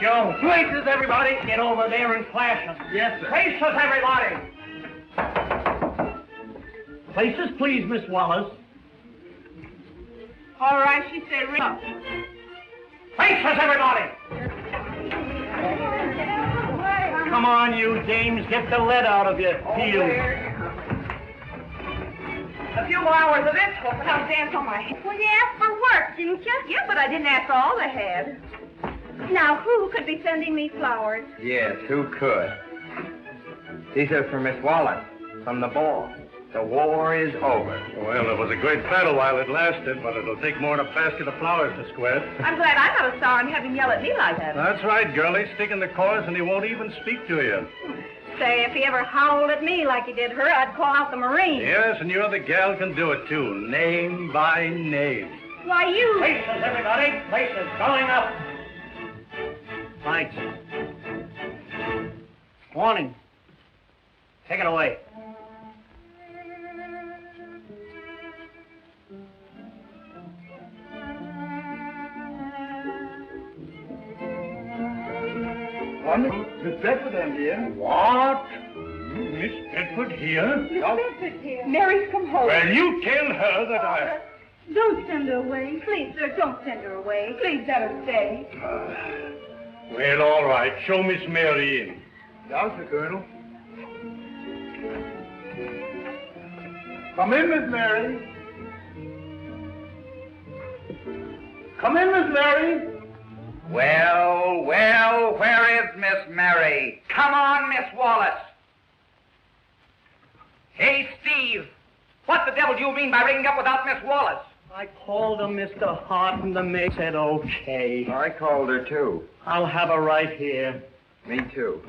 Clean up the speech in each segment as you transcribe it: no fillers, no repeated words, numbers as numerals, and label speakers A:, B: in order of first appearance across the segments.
A: Joe. Places, everybody. Get over there and flash them.
B: Yes, sir.
A: Places, everybody. Places, please, Miss Wallace.
C: All right, she said ring up.
A: Places, everybody. Come on, you dames. Get the lead out of your heels.
C: A few more hours of this hope and I'll dance on my head.
D: Well, you asked for work, didn't you?
C: Yeah, but I didn't ask for all they had.
D: Now, who could be sending me flowers?
B: Yes, who could? These are for Miss Wallace, from the ball. The war is over.
E: Well, it was a great battle while it lasted, but it'll take more than a basket of flowers to square.
C: I'm glad I'm not a star and have him yell at me like that.
E: That's right, girlie. Stick in the chorus and he won't even speak to you.
D: Say, if he ever howled at me like he did her, I'd call out the Marines.
E: Yes, and you're the gal can do it, too. Name by name.
D: Why, you...
A: Places, everybody. Places. Going up. Lights. Warning. Take it away.
B: Miss Bedford, I'm here.
E: What? Miss Bedford here?
D: Miss Bedford's here.
C: Mary's come home.
E: Well, you tell her that I...
D: Don't send her away. Please, sir, don't send her away.
C: Please let her stay.
E: Well, all right. Show Miss Mary in.
B: Yes, sir, Colonel. Come in, Miss Mary. Come in, Miss Mary.
F: Well, where is Miss Mary? Come on, Miss Wallace. Hey, Steve, what the devil do you mean by ringing up without Miss Wallace?
A: I called her, Mr. Hart, and the maid said okay.
B: I called her, too.
A: I'll have her right here.
B: Me, too.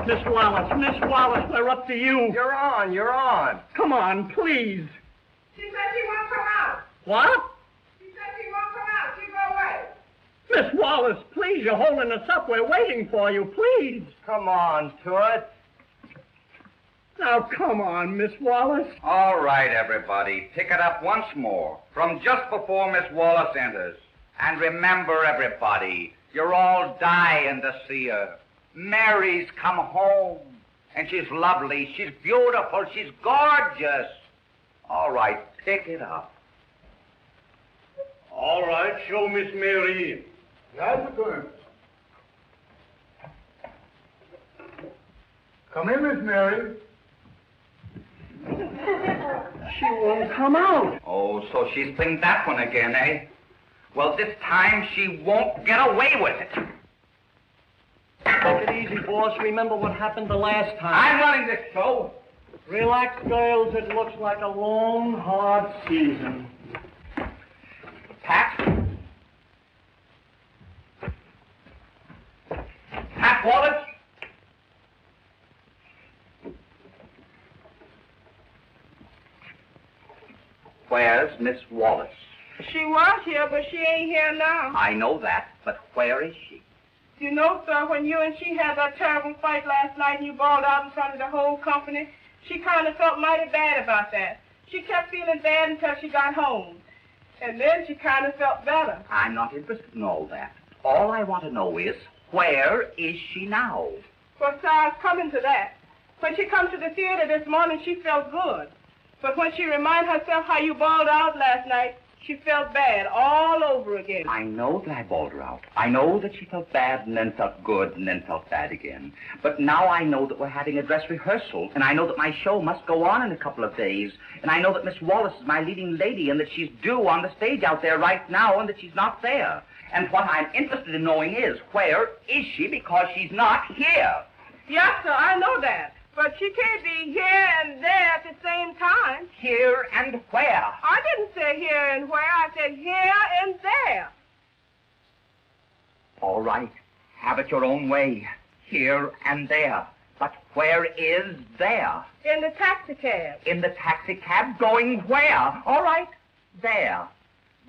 A: Miss Wallace, we're up to you.
B: You're on.
A: Come on, please.
C: She said she won't come out.
A: What?
C: She said she won't come out. She go away.
A: Miss Wallace, please, you're holding us up. We're waiting for you, please.
B: Come on, Toots.
A: Now, come on, Miss Wallace.
F: All right, everybody, pick it up once more, from just before Miss Wallace enters. And remember, everybody, you're all dying to see her. Mary's come home, and she's lovely, she's beautiful, she's gorgeous. All right, pick it up.
E: All right, show Miss Mary in.
B: Yes, sir, Colonel. Come in, Miss Mary.
A: She won't come out.
F: Oh, so she's playing that one again, eh? Well, this time she won't get away with it.
A: Take it easy, boss. Remember what happened the last time.
F: I'm running this show.
A: Relax, girls. It looks like a long, hard season.
F: Pat? Pat Wallace? Where's Miss Wallace?
C: She was here, but she ain't here now.
F: I know that, but where is she?
C: You know, sir, when you and she had that terrible fight last night and you bawled out in front of the whole company, she kind of felt mighty bad about that. She kept feeling bad until she got home. And then she kind of felt better.
F: I'm not interested in all that. All I want to know is, where is she now?
C: Well, sir, I was coming to that. When she come to the theater this morning, she felt good. But when she reminded herself how you bawled out last night, she felt bad all over again.
F: I know that I bawled her out. I know that she felt bad and then felt good and then felt bad again. But now I know that we're having a dress rehearsal, and I know that my show must go on in a couple of days, and I know that Miss Wallace is my leading lady and that she's due on the stage out there right now and that she's not there. And what I'm interested in knowing is, where is she, because she's not here?
C: Yes, sir, I know that. But she can't be here and there at the same time.
F: Here and where?
C: I didn't say here and where. I said here and there.
F: All right. Have it your own way. Here and there. But where is there?
C: In the taxi cab.
F: In the taxi cab going where? All right. There.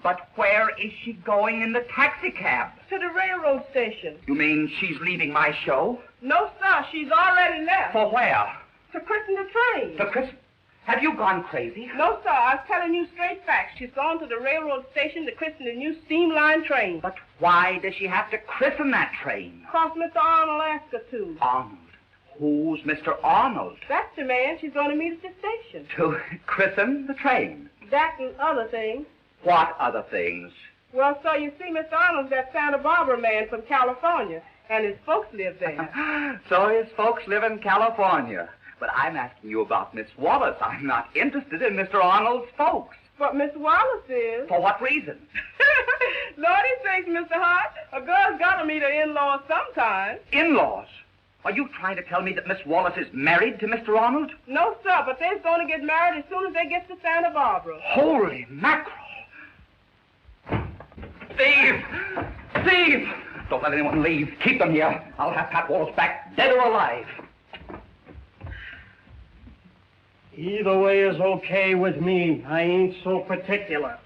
F: But where is she going in the taxi cab?
C: To the railroad station.
F: You mean she's leaving my show?
C: No, sir. She's already left.
F: For where?
C: To christen the train.
F: To christen... Have you gone crazy?
C: No, sir. I was telling you straight facts. She's gone to the railroad station to christen the new Streamline train.
F: But why does she have to christen that train?
C: Because Mr. Arnold asked her to.
F: Arnold? Who's Mr. Arnold?
C: That's the man she's going to meet at the station.
F: To christen the train?
C: That and other things.
F: What other things?
C: Well, sir, you see, Mr. Arnold's that Santa Barbara man from California, and his folks live there.
F: So his folks live in California. But I'm asking you about Miss Wallace. I'm not interested in Mr. Arnold's folks.
C: But Miss Wallace is.
F: For what reason?
C: Lordy sakes, Mr. Hart, a girl's got to meet her in-laws sometime.
F: In-laws? Are you trying to tell me that Miss Wallace is married to Mr. Arnold?
C: No, sir, but they're going to get married as soon as they get to Santa Barbara.
F: Holy mackerel! Steve! Steve! Don't let anyone leave. Keep them here. I'll have Pat Wallace back, dead or alive.
A: Either way is okay with me. I ain't so particular.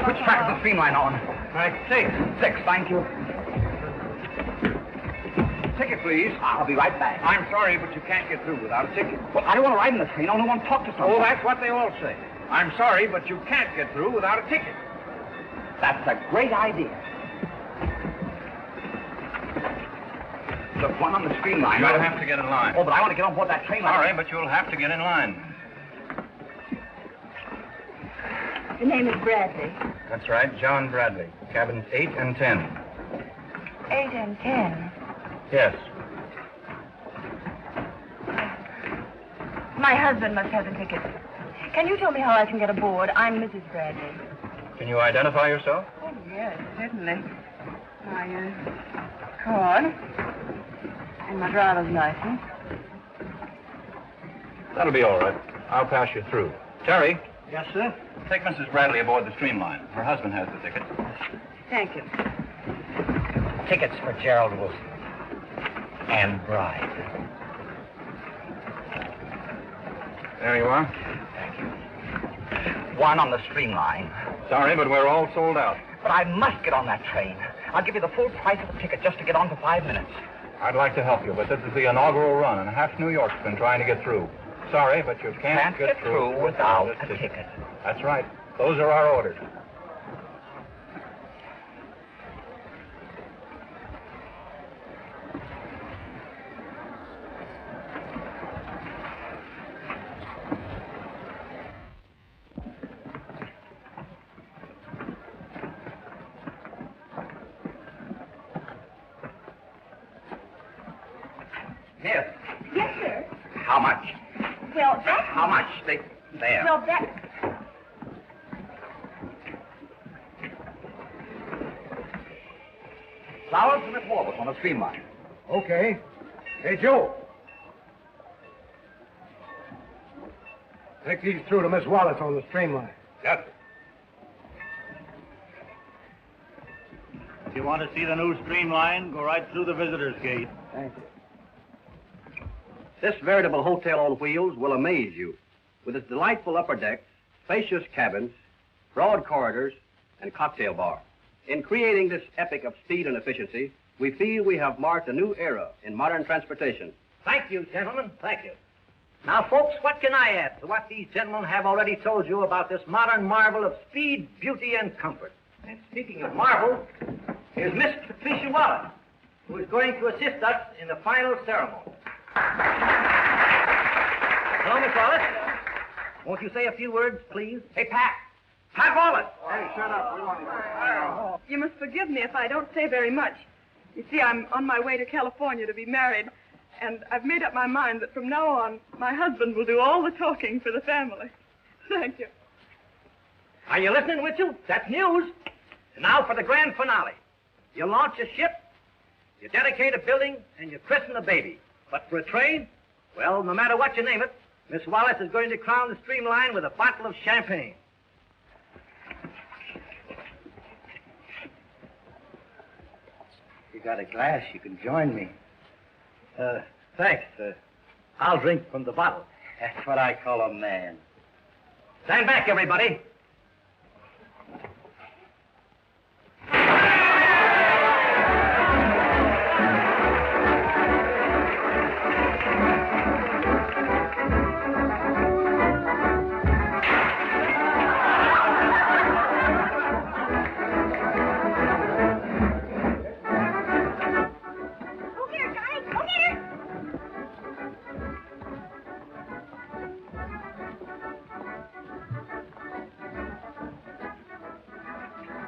F: Which track is the Streamline on?
E: Track 6.
F: 6, thank you.
E: Ticket, please.
F: I'll be right back.
E: I'm sorry, but you can't get through without a ticket.
F: Well, I don't want to ride in the train. I only want to talk to someone.
E: Oh, that's what they all say. I'm sorry, but you can't get through without a ticket.
F: That's a great idea. The one on the Streamline.
E: You'll have to get in line.
F: Oh, but I want to get on board that train.
E: Sorry, but you'll have to get in line.
D: The name is Bradley.
E: That's right, John Bradley. Cabins 8 and 10.
D: 8 and 10.
E: Yes.
D: My husband must have the ticket. Can you tell me how I can get aboard? I'm Mrs. Bradley.
E: Can you identify yourself?
D: Oh, yes, certainly. My card and my driver's license.
E: That'll be all right. I'll pass you through. Terry,
A: Yes, sir?
E: take Mrs. Bradley aboard the Streamline. Her husband has the ticket.
D: Thank you.
B: Tickets for Gerald Wilson and bride.
E: There you are.
B: Thank you.
F: One on the Streamline.
E: Sorry, but we're all sold out.
F: But I must get on that train. I'll give you the full price of the ticket just to get on for 5 minutes.
E: I'd like to help you, but this is the inaugural run, and half New York's been trying to get through. Sorry, but you can't
F: get through without a ticket.
E: That's right. Those are our orders.
F: Yes.
D: Yes, sir.
F: How much?
D: Well, that...
F: How much? There.
D: Well, that...
F: Flowers for Miss Wallace on the Streamline.
E: Okay. Hey, Joe.
G: Take these through to Miss Wallace on the Streamline.
E: Yes.
A: If you want to see the new Streamline, go right through the visitor's gate.
G: Thank you.
H: This veritable hotel on wheels will amaze you. With its delightful upper decks, spacious cabins, broad corridors, and cocktail bar. In creating this epic of speed and efficiency, we feel we have marked a new era in modern transportation.
B: Thank you, gentlemen. Thank you. Now, folks, what can I add to what these gentlemen have already told you about this modern marvel of speed, beauty, and comfort? And speaking of marvel, here's Miss Patricia Wallace, who is going to assist us in the final ceremony. Hello, Miss Wallace. Won't you say a few words, please? Hey, Pat. Pat Wallace.
G: Hey, shut up. We want to...
C: You must forgive me if I don't say very much. You see, I'm on my way to California to be married, and I've made up my mind that from now on, my husband will do all the talking for the family. Thank you.
B: Are you listening, Mitchell? That's news. And now for the grand finale. You launch a ship, you dedicate a building, and you christen a baby. But for a train, well, no matter what you name it, Miss Wallace is going to crown the Streamline with a bottle of champagne. You got a glass, you can join me. Thanks. I'll drink from the bottle.
F: That's what I call a man.
B: Stand back, everybody.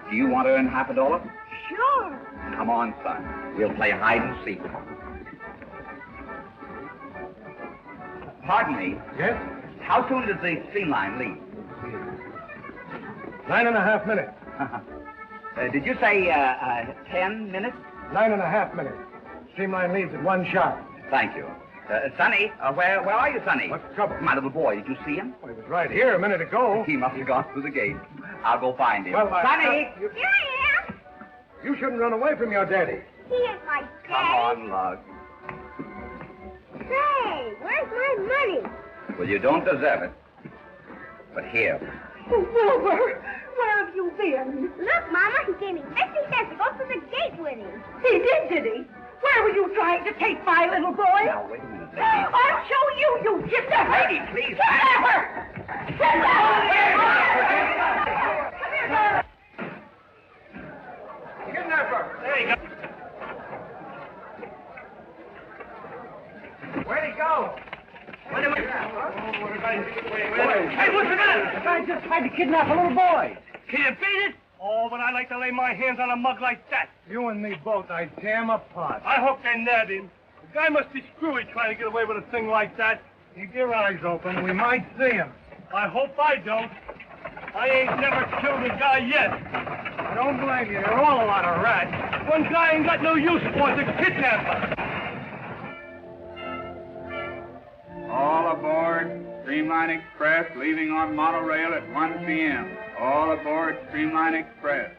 F: Do you want to earn $50?
D: Sure.
F: Come on, son. We'll play hide and seek. Pardon me.
G: Yes?
F: How soon does the Streamline leave?
G: 9.5 minutes.
F: Did you say 10 minutes?
G: 9.5 minutes. Streamline leaves at one shot.
F: Thank you. Sonny, where are you, Sonny?
G: What's the trouble?
F: My little boy, did you see him?
G: Well, he was right here a minute ago.
F: He must have gone through the gate. I'll go find him.
G: Well,
F: Sonny!
D: Here I am.
G: You shouldn't run away from your daddy.
D: He is my daddy.
F: Come on, Lug.
D: Say, where's my money?
F: Well, you don't deserve it. But here.
D: Oh, Wilbur, where have you been? Look, Mama, he gave me 50 cents to go through the gate with him. He did he? Where were you trying to take my little boy?
F: Now, wait a minute, lady.
D: I'll show you, you kidnapper!
F: Lady, please.
D: Kidnapper!
G: Kidnapper!
B: There you go.
G: Where'd he go?
B: Wait a minute. Hey, what's the matter?
G: The guy just tried to kidnap a little boy.
A: Can you beat it? Oh, but I'd like to lay my hands on a mug like that.
G: You and me both, I'd tear him apart.
A: I hope they nab him. The guy must be screwy trying to get away with a thing like that.
G: Keep your eyes open. We might see him.
A: I hope I don't. I ain't never killed a guy yet.
G: I don't blame you. You're all a lot of rats.
A: One guy ain't got no use for the kidnapper.
E: All aboard Streamline Express, leaving on monorail at 1 p.m. All aboard Streamline Express.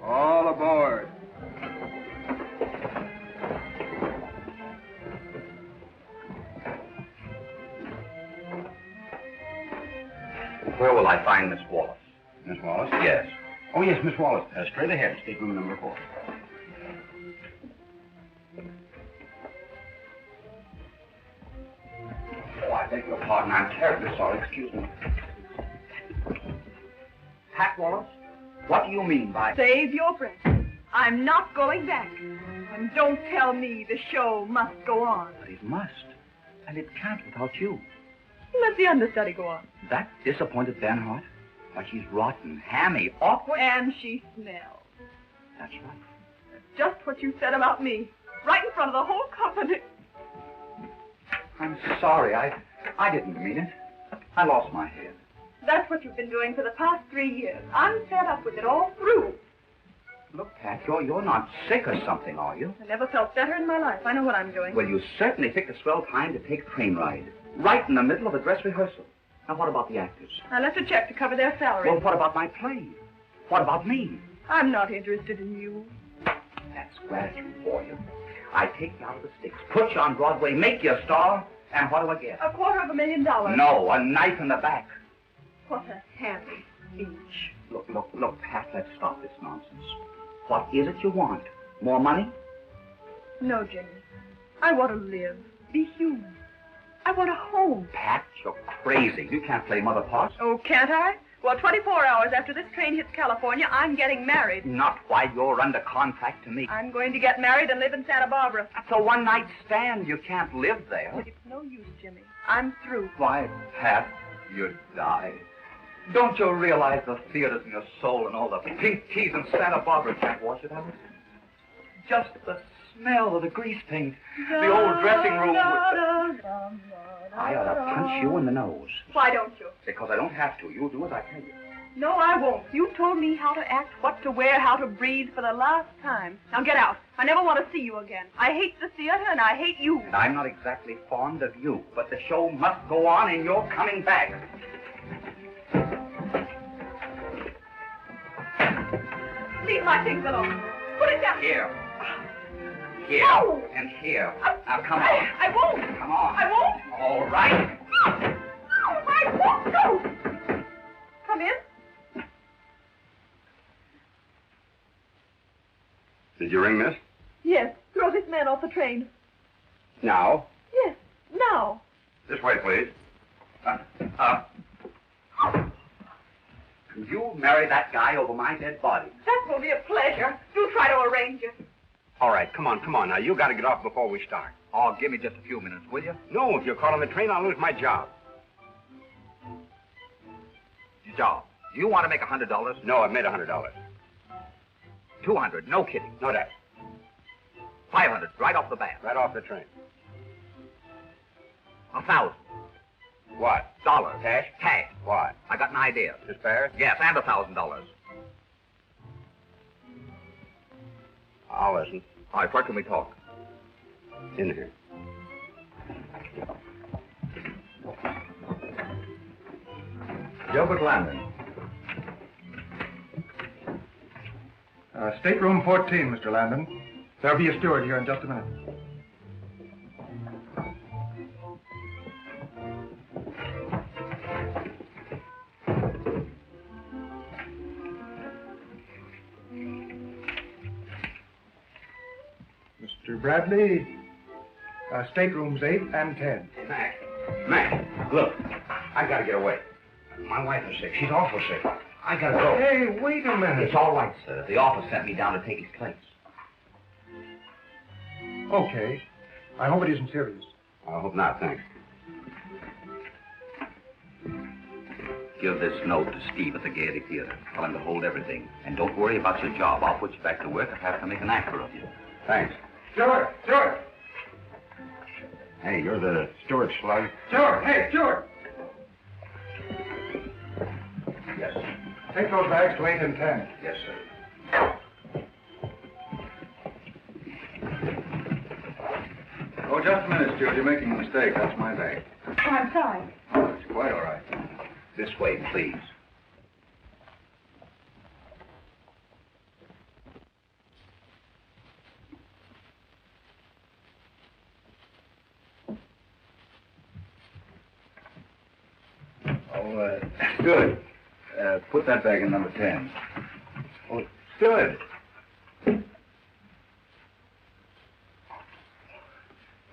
E: All aboard.
F: Where will I find Miss Wallace?
I: Miss Wallace?
F: Yes.
I: Oh, yes, Miss Wallace. Straight ahead, stateroom number 4.
F: Oh, I beg your pardon. I'm terribly sorry. Excuse me. Pat Wallace, what do you mean by...
C: Save your breath. I'm not going back. And don't tell me the show must go on.
F: But it must. And it can't without you.
C: Let the understudy go on.
F: That disappointed Bernhardt? Why, she's rotten, hammy, awkward.
C: And she smells.
F: That's right.
C: Just what you said about me. Right in front of the whole company.
F: I'm sorry. I didn't mean it. I lost my head.
C: That's what you've been doing for the past 3 years. I'm fed up with it all through.
F: Look, Pat, you're not sick or something, are you?
C: I never felt better in my life. I know what I'm doing.
F: Well, you certainly picked a swell time to take a train ride. Right in the middle of a dress rehearsal. Now, what about the actors?
C: I left a check to cover their salary.
F: Well, what about my play? What about me?
C: I'm not interested in you.
F: That's gratitude for you. I take you out of the sticks, put you on Broadway, make you a star, and what do I get?
C: $250,000.
F: No, a knife in the back.
C: What a happy speech.
F: Look, Pat, let's stop this nonsense. What is it you want? More money?
C: No, Jimmy. I want to live, be human. I want a home.
F: Pat, you're crazy. You can't play mother parts.
C: Oh, can't I? Well, 24 hours after this train hits California, I'm getting married.
F: Not while you're under contract to me.
C: I'm going to get married and live in Santa Barbara.
F: That's a one-night stand. You can't live there.
C: It's no use, Jimmy. I'm through.
F: Why, Pat, you'd die. Don't you realize the theater's in your soul and all the pink teas in Santa Barbara can't wash it out? Just the smell of the grease paint, the old dressing room with I ought to punch you in the nose.
C: Why don't you?
F: Because I don't have to. You'll do as I tell you.
C: No, I won't. You told me how to act, what to wear, how to breathe for the last time. Now get out. I never want to see you again. I hate the theater and I hate you.
F: And I'm not exactly fond of you, but the show must go on and you're coming back.
C: Leave my things alone. Put it down.
F: Here. Here.
C: No.
F: And here. Now, come on.
C: I won't.
F: Come on.
C: I won't.
F: All right.
C: I won't go. Come in.
I: Did you ring, miss?
C: Yes. Throw this man off the train.
I: Now?
C: Yes. Now.
I: This way, please.
F: You marry that guy over my dead body.
C: That will be a pleasure. Do try to arrange it.
H: All right, come on. Now, you got to get off before we start.
F: Oh, give me just a few minutes, will you?
H: No, if you're caught on the train, I'll lose my job.
F: Job. Do you want to make $100?
H: No, I've made $100.
F: 200. No kidding.
H: No, that.
F: 500. Right off the bat.
H: Right off the train.
F: 1,000.
H: What?
F: Dollars.
H: Cash?
F: Cash.
H: What?
F: I got an idea.
H: Is fair?
F: Yes, and $1,000.
H: I'll listen.
F: All right, where can we talk?
H: In here.
G: Gilbert Landon. Stateroom 14, Mr. Landon. There'll be a steward here in just a minute. Mr. Bradley, staterooms 8 and 10.
I: Mac, look, I gotta get away. My wife is sick. She's awful sick. I gotta go.
G: Hey, wait a minute.
F: It's all right, sir. The office sent me down to take his place.
G: Okay. I hope it isn't serious.
I: I hope not, thanks.
F: Give this note to Steve at the Gaiety Theater. Tell him to hold everything. And don't worry about your job. I'll put you back to work if I have to make an actor of you.
I: Thanks.
G: Steward! Steward!
I: Hey, you're the steward slug?
G: Steward! Hey, Steward!
I: Yes.
G: Take those bags to 8 and 10.
I: Yes, sir. Oh, just a minute, Steward. You're making a mistake. That's my bag.
C: Oh, I'm sorry.
I: Oh, it's quite all right.
F: This way, please.
I: Oh, good. Put that bag in number 10. Oh, good.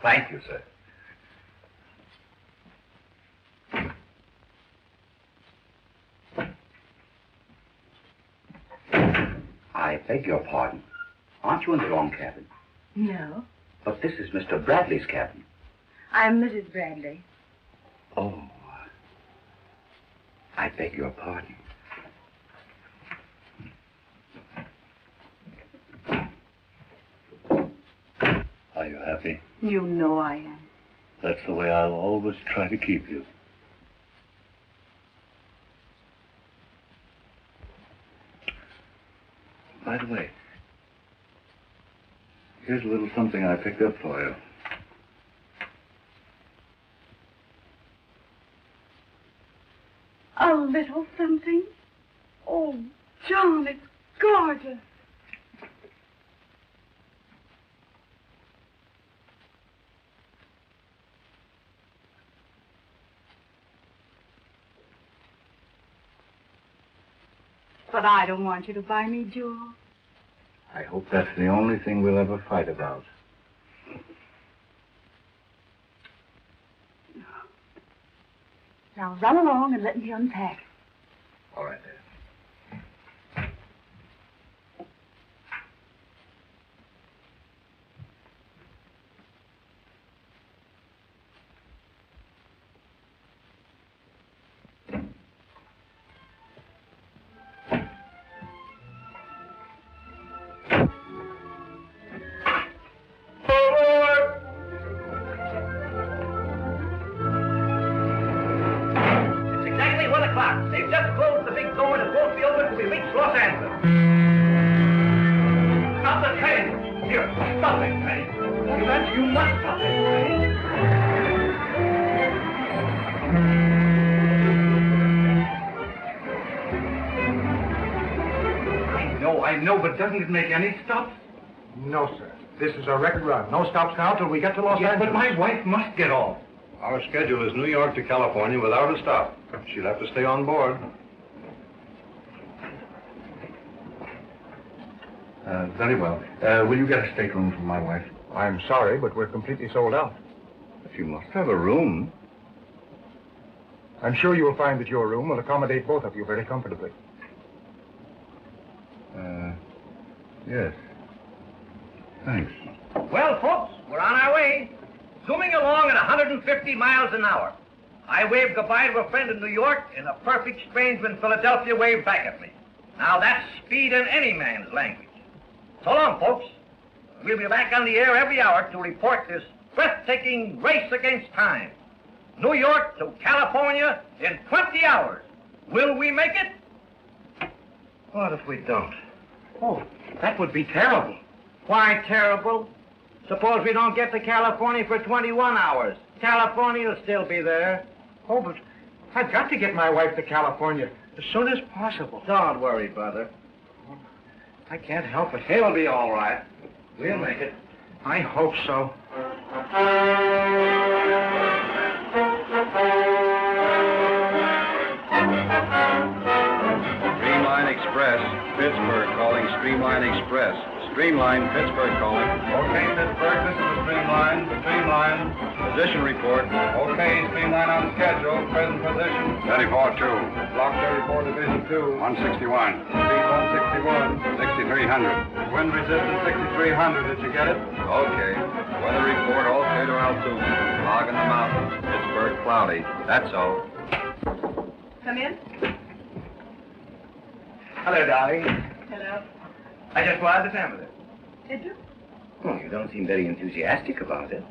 F: Thank you, sir. I beg your pardon. Aren't you in the wrong cabin?
D: No,
F: But this is Mr. Bradley's cabin.
D: I'm Mrs. Bradley.
F: Oh. I beg your pardon.
J: Are you happy?
D: You know I am.
J: That's the way I'll always try to keep you. By the way, here's a little something I picked up for you.
D: A little something? Oh, John, it's gorgeous. But I don't want you to buy me jewels.
J: I hope that's the only thing we'll ever fight about.
D: Now run along and let me unpack.
J: All right, then.
B: They've just closed the big door
I: Here, stop it, Ray. You must stop it, Ray. I know, but doesn't it make any stops?
G: No, sir. This is a record run. No stops now till we get to Los Angeles.
I: But my wife must get off.
K: Our schedule is New York to California without a stop. She'll have to stay on board.
J: Very well. Will you get a stateroom for my wife?
G: I'm sorry, but we're completely sold out.
J: But you must have a room.
G: I'm sure you will find that your room will accommodate both of you very comfortably.
J: Yes. Thanks.
B: Well, folks, we're on our way. Zooming along at 150 miles an hour. I waved goodbye to a friend in New York, and a perfect stranger in Philadelphia waved back at me. Now that's speed in any man's language. So long, folks. We'll be back on the air every hour to report this breathtaking race against time. New York to California in 20 hours. Will we make it?
I: What if we don't? Oh, that would be terrible.
B: Why terrible? Suppose we don't get to California for 21 hours. California will still be there.
G: Oh, but I've got to get my wife to California as soon as possible.
B: Don't worry, brother.
G: I can't help it.
I: It'll be all right. We'll make it.
G: I hope so.
K: Streamline Express, Pittsburgh calling Streamline Express. Streamline, Pittsburgh calling. Okay, Pittsburgh, this is the Streamline. Streamline. Position report. Okay, Streamline on schedule. Present position. 34-2. Block 34, Division 2. 161. Speed 161. 6,300. Wind resistance 6,300. Did you get it? Okay. Weather report, all clear to altitude. Log in the mountains. Pittsburgh cloudy. That's all.
C: Come in.
B: Hello, darling.
C: Hello.
B: I just wired the family.
C: Did you?
B: Oh, you don't seem very enthusiastic about it.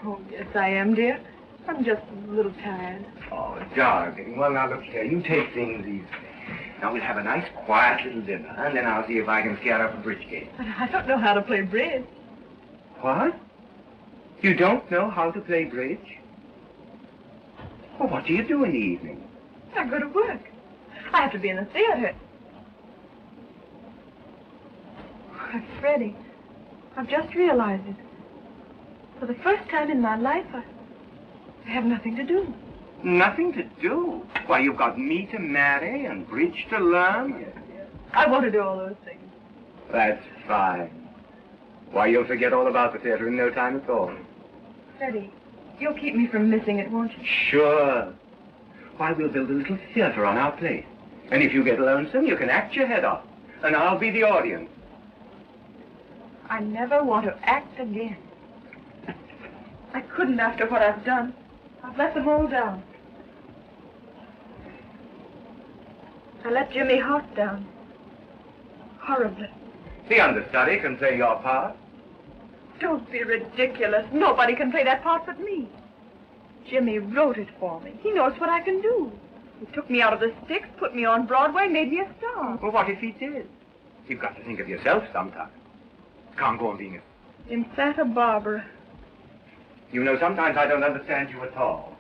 C: Oh, yes, I am, dear. I'm just a little tired.
B: Oh, darling. Well, now, look here. You take things easy. Now, we'll have a nice, quiet little dinner, and then I'll see if I can scare up a bridge game.
C: But I don't know how to play bridge.
B: What? You don't know how to play bridge? Well, what do you do in the evening?
C: I go to work. I have to be in the theater. Freddie, I've just realized it. For the first time in my life, I have nothing to do.
B: Nothing to do? Why, you've got me to marry and bridge to learn.
C: I want to do all those things.
B: That's fine. Why, you'll forget all about the theater in no time at all.
C: Freddie, you'll keep me from missing it, won't you?
B: Sure. Why, we'll build a little theater on our place. And if you get lonesome, you can act your head off. And I'll be the audience.
C: I never want to act again. I couldn't after what I've done. I've let them all down. I let Jimmy Hart down. Horribly.
B: The understudy can play your part.
C: Don't be ridiculous. Nobody can play that part but me. Jimmy wrote it for me. He knows what I can do. He took me out of the sticks, put me on Broadway, made me a star.
B: Well, what if he did? You've got to think of yourself sometime. Can't go on being
C: In Santa Barbara.
B: You know, sometimes I don't understand you at all.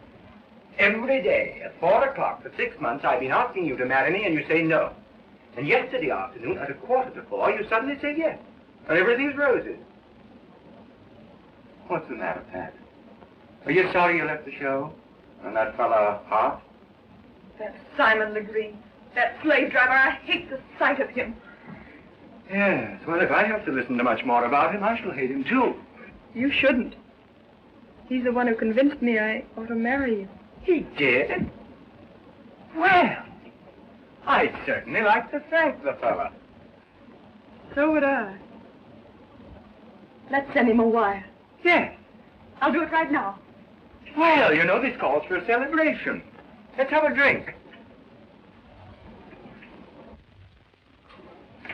B: Every day at 4 o'clock for 6 months, I've been asking you to marry me, and you say no. And yesterday afternoon, at 3:45, you suddenly say yes. And everything's roses. What's the matter, Pat? Are you sorry you left the show? And that fella, Hart?
C: That Simon Legree. That slave driver. I hate the sight of him.
B: Yes, well, if I have to listen to much more about him, I shall hate him, too.
C: You shouldn't. He's the one who convinced me I ought to marry you.
B: He did? Well, I'd certainly like to thank the fella.
C: So would I. Let's send him a wire.
B: Yes.
C: I'll do it right now.
B: Well, you know, this calls for a celebration. Let's have a drink.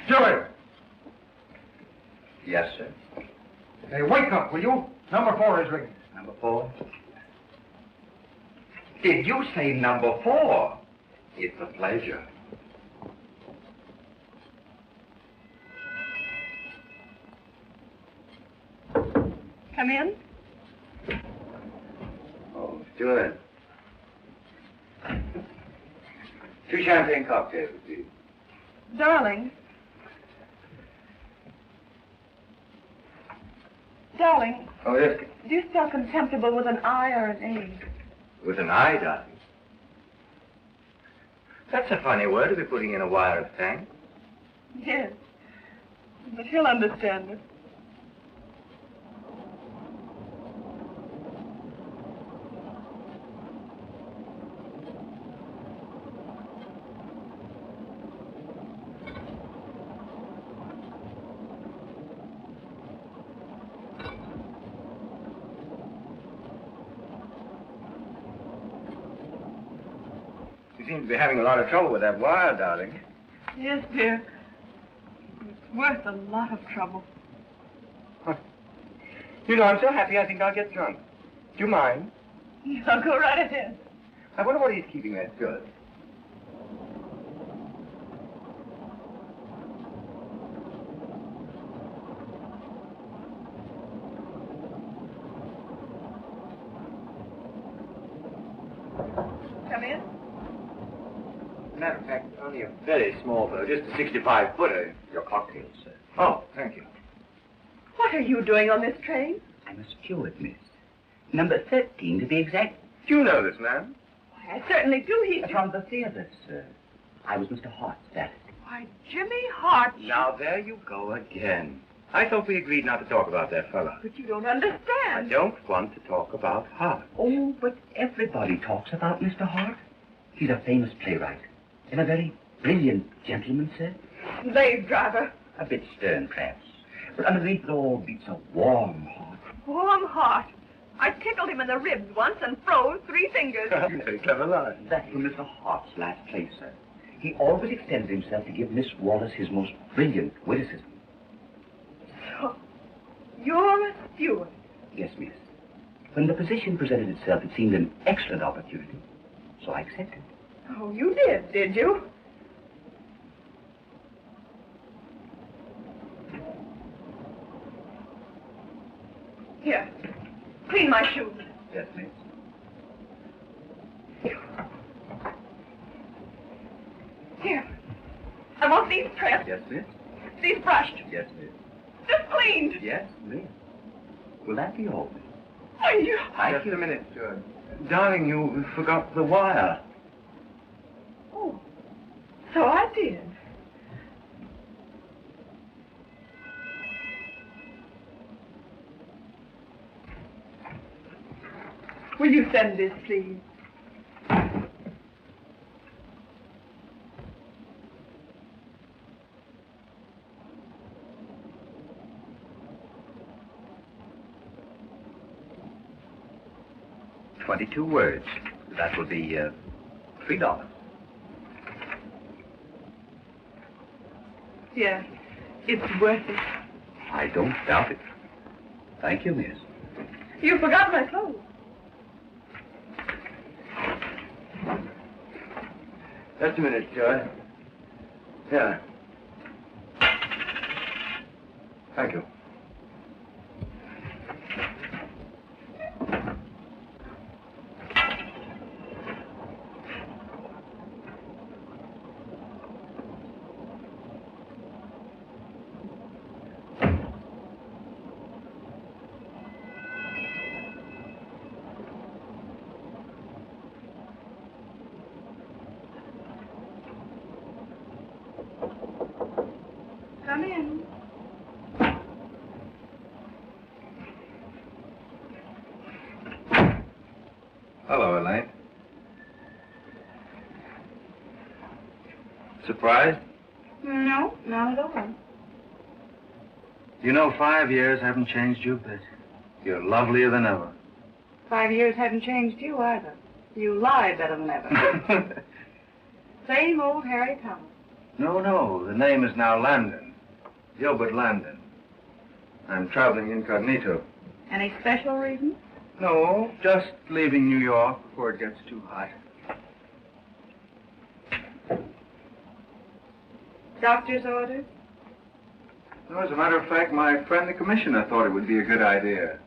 G: Jory!
B: Yes, sir.
G: Hey, wake up, will you? Number 4 is ringing.
B: Number 4? Did you say number 4? It's a pleasure.
C: Come in.
J: Oh, steward. 2 champagne cocktails, please.
C: Darling. Darling,
J: Oh, yes.
C: do you spell contemptible with an I or an A?
J: With an I, darling. That's a funny word to be putting in a wire of thanks.
C: Yes. But he'll understand it.
J: You seem to be having a lot of trouble with that wire, darling.
C: Yes, dear. It's worth a lot of trouble.
J: You know, I'm so happy I think I'll get drunk. Do you mind?
C: I'll go right ahead.
J: I wonder what he's keeping that good.
C: Come in.
J: Matter of fact, only a very small boat, just a 65-footer. Your cocktails, sir. Oh, thank you.
C: What are you doing on this train?
F: I'm a steward, miss. Number 13, to be exact.
J: Do you know this man?
C: Why, I certainly do. He's...
F: From the theater, sir. I was Mr. Hart's valet.
C: Why, Jimmy Hart.
J: Now, there you go again. I thought we agreed not to talk about that fellow.
C: But you don't understand.
J: I don't want to talk about Hart.
F: Oh, but everybody talks about Mr. Hart. He's a famous playwright. And a very brilliant gentleman, sir.
C: Slave driver.
F: A bit stern, perhaps. But underneath it all beats a warm heart.
C: Warm heart. I tickled him in the ribs once and froze 3 fingers.
J: Very clever line.
F: That's from Mr. Hart's last play, sir. He always extended himself to give Miss Wallace his most brilliant witticism.
C: So, you're a steward?
F: Yes, miss. When the position presented itself, it seemed an excellent opportunity. So I accepted.
C: Oh, you did you? Here, clean my shoes.
F: Yes, miss.
C: Here, I want these pressed.
F: Yes, miss.
C: These brushed.
F: Yes, miss.
C: Just cleaned.
F: Yes, miss. Will that be all, miss?
C: Are you?
J: Just a minute, steward. Darling, you forgot the wire.
C: Oh, so I did. Will you send this, please?
F: $22 words. That will be $3.
C: Yes, it's worth it.
F: I don't doubt it. Thank you, miss.
C: You forgot my clothes.
J: Just a minute, steward. Here. Thank you.
C: Come in.
J: Hello, Elaine. Surprised?
C: No, not at all.
J: You know, 5 years haven't changed you a bit. You're lovelier than ever.
C: 5 years haven't changed you either. You lie better than ever. Same old Harry Thomas.
J: No, the name is now Landon. Gilbert Landon. I'm traveling incognito.
C: Any special reason?
J: No, just leaving New York before it gets too hot.
C: Doctor's orders?
J: No, as a matter of fact, my friend the commissioner thought it would be a good idea.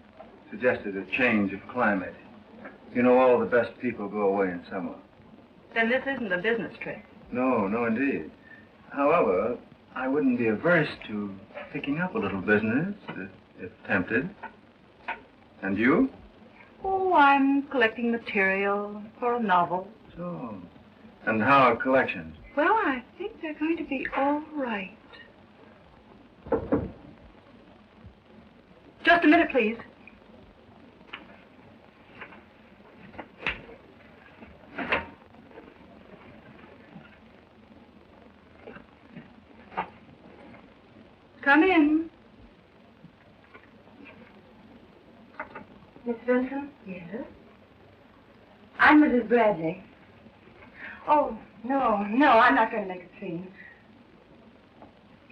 K: suggested a change of climate. You know, all the best people go away in summer.
D: Then this isn't a business trip.
K: No, no, indeed. However, I wouldn't be averse to picking up a little business, if tempted. And you?
D: Oh, I'm collecting material for a novel.
K: So, and how are collections?
D: Well, I think they're going to be all right. Just a minute, please. Come in.
L: Miss Vincent?
D: Yes?
L: I'm Mrs. Bradley. Oh, no, I'm not going to make a scene.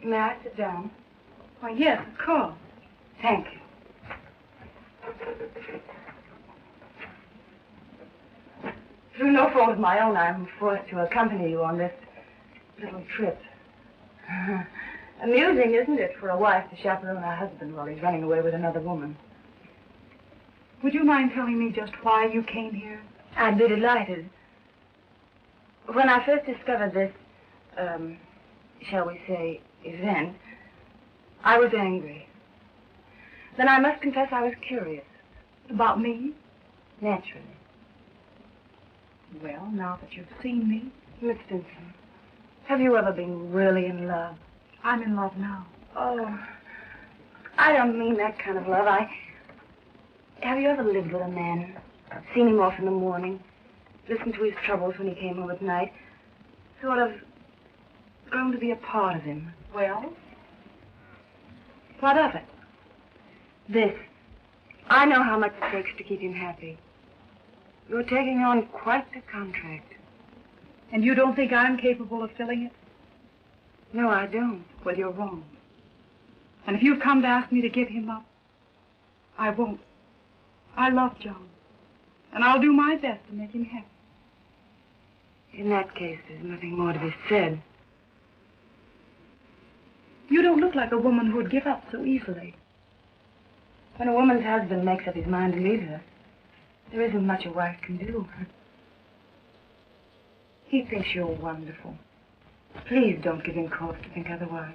L: May I sit down?
D: Why, yes, of course.
L: Thank you. Through no fault of my own, I'm forced to accompany you on this little trip. Amusing, isn't it, for a wife to chaperone her husband while he's running away with another woman?
D: Would you mind telling me just why you came here?
L: I'd be delighted. When I first discovered this, shall we say, event, I was angry. Then I must confess I was curious.
D: About me?
L: Naturally.
D: Well, now that you've seen me...
L: Miss Vincent, have you ever been really in love?
D: I'm in love now.
L: Oh, I don't mean that kind of love. Have you ever lived with a man, seen him off in the morning, listened to his troubles when he came home at night, sort of grown to be a part of him?
D: Well?
L: What of it? This. I know how much it takes to keep him happy. You're taking on quite a contract.
D: And you don't think I'm capable of filling it?
L: No, I don't.
D: Well, you're wrong. And if you've come to ask me to give him up, I won't. I love John. And I'll do my best to make him happy.
L: In that case, there's nothing more to be said.
D: You don't look like a woman who would give up so easily.
L: When a woman's husband makes up his mind to leave her, there isn't much a wife can do. He thinks you're wonderful. Please don't give him cause to think otherwise.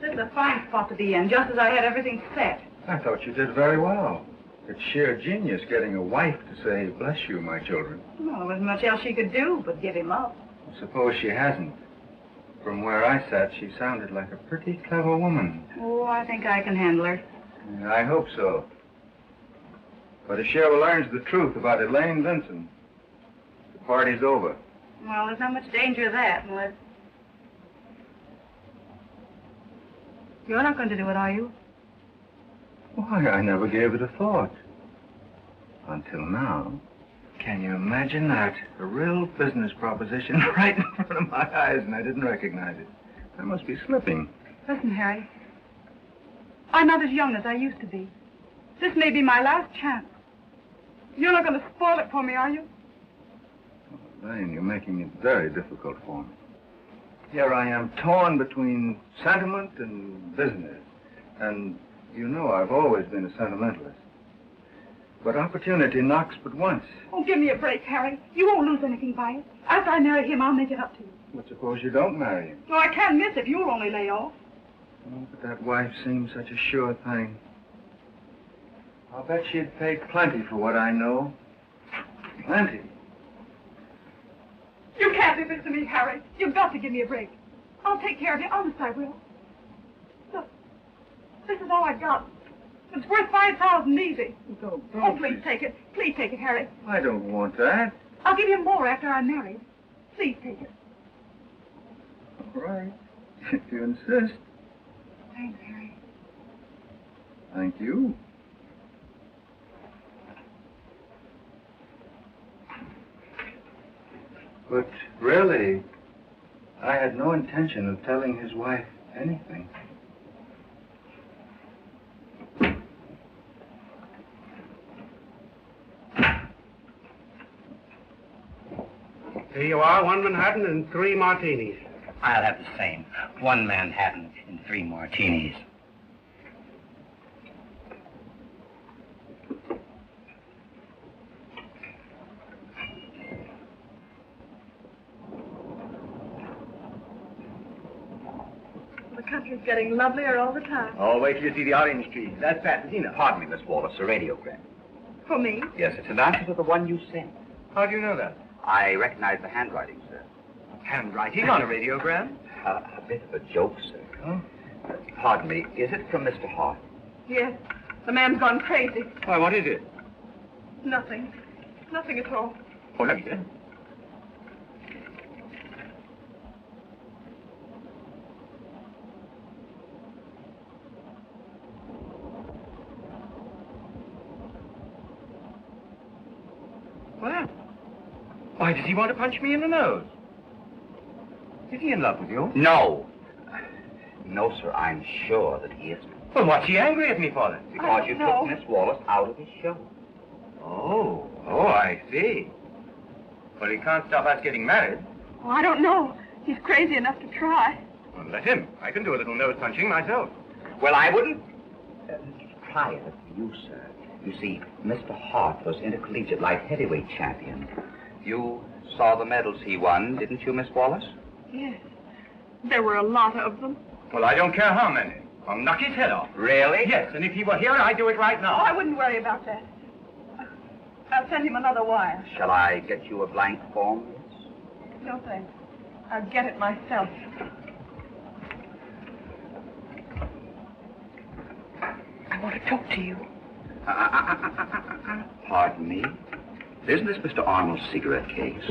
D: This is a fine spot to be in, just as I had everything set.
K: I thought you did very well. It's sheer genius getting a wife to say, bless you, my children.
D: Well, there wasn't much else she could do but give him up.
K: Suppose she hasn't. From where I sat, she sounded like a pretty clever woman.
D: Oh, I think I can handle her.
K: I hope so. But if she ever learns the truth about Elaine Vincent, the party's over.
D: Well, there's not much danger of that unless... You're not going to do it, are you?
K: Why, I never gave it a thought. Until now. Can you imagine that? A real business proposition right in front of my eyes, and I didn't recognize it. I must be slipping.
D: Listen, Harry. I'm not as young as I used to be. This may be my last chance. You're not going to spoil it for me, are you?
K: Oh, Elaine, you're making it very difficult for me. Here I am torn between sentiment and business. And you know I've always been a sentimentalist. But opportunity knocks but once.
D: Oh, give me a break, Harry. You won't lose anything by it. After I marry him, I'll make it up to you.
K: But suppose you don't marry him.
D: Oh, I can't miss if you'll only lay off.
K: Oh, but that wife seems such a sure thing. I'll bet she'd pay plenty for what I know. Plenty.
D: You can't do this to me, Harry. You've got to give me a break. I'll take care of you. Honest, I will. Look, this is all I got. It's worth $5,000 easy.
K: Don't,
D: Oh, please take it. Please take it, Harry.
K: I don't want that.
D: I'll give you more after I'm married. Please take it.
K: All right. If you insist.
D: Thanks, Harry.
K: Thank you. But really, I had no intention of telling his wife anything.
M: Here you are, 1 Manhattan and 3 martinis.
F: I'll have the same. 1 Manhattan and 3 martinis.
D: The country's getting lovelier all the time.
H: Oh, wait till you see the orange trees. That's Pasadena.
F: Pardon me, Miss Wallace, a radiogram.
D: For me?
F: Yes, it's an answer to the one you sent.
H: How do you know that?
F: I recognize the handwriting, sir.
H: Handwriting on a radiogram?
F: A bit of a joke, sir.
H: Oh?
F: Pardon me, is it from Mr. Hart?
D: Yes. The man's gone crazy.
H: Why, what is it?
D: Nothing. Nothing at all.
H: Oh, let me see. Well, why does he want to punch me in the nose? Is he in love with you?
F: No. No, sir, I'm sure that he isn't.
H: Well, what's he angry at me for then?
F: Because you took Miss Wallace out of his show.
H: Oh, I see. Well, he can't stop us getting married.
D: Oh, I don't know. He's crazy enough to try.
H: Well, let him. I can do a little nose punching myself.
F: Well, I wouldn't try it for you, sir. You see, Mr. Hart was intercollegiate light heavyweight champion. You saw the medals he won, didn't you, Miss Wallace?
D: Yes. There were a lot of them.
H: Well, I don't care how many. I'll knock his head off.
F: Really?
H: Yes, and if he were here, I'd do it right
D: Oh,
H: now.
D: I wouldn't worry about that. I'll send him another wire.
F: Shall I get you a blank form?
D: No thanks. I'll get it myself. I want to talk to you.
F: Pardon me. Isn't this Mr. Arnold's cigarette case?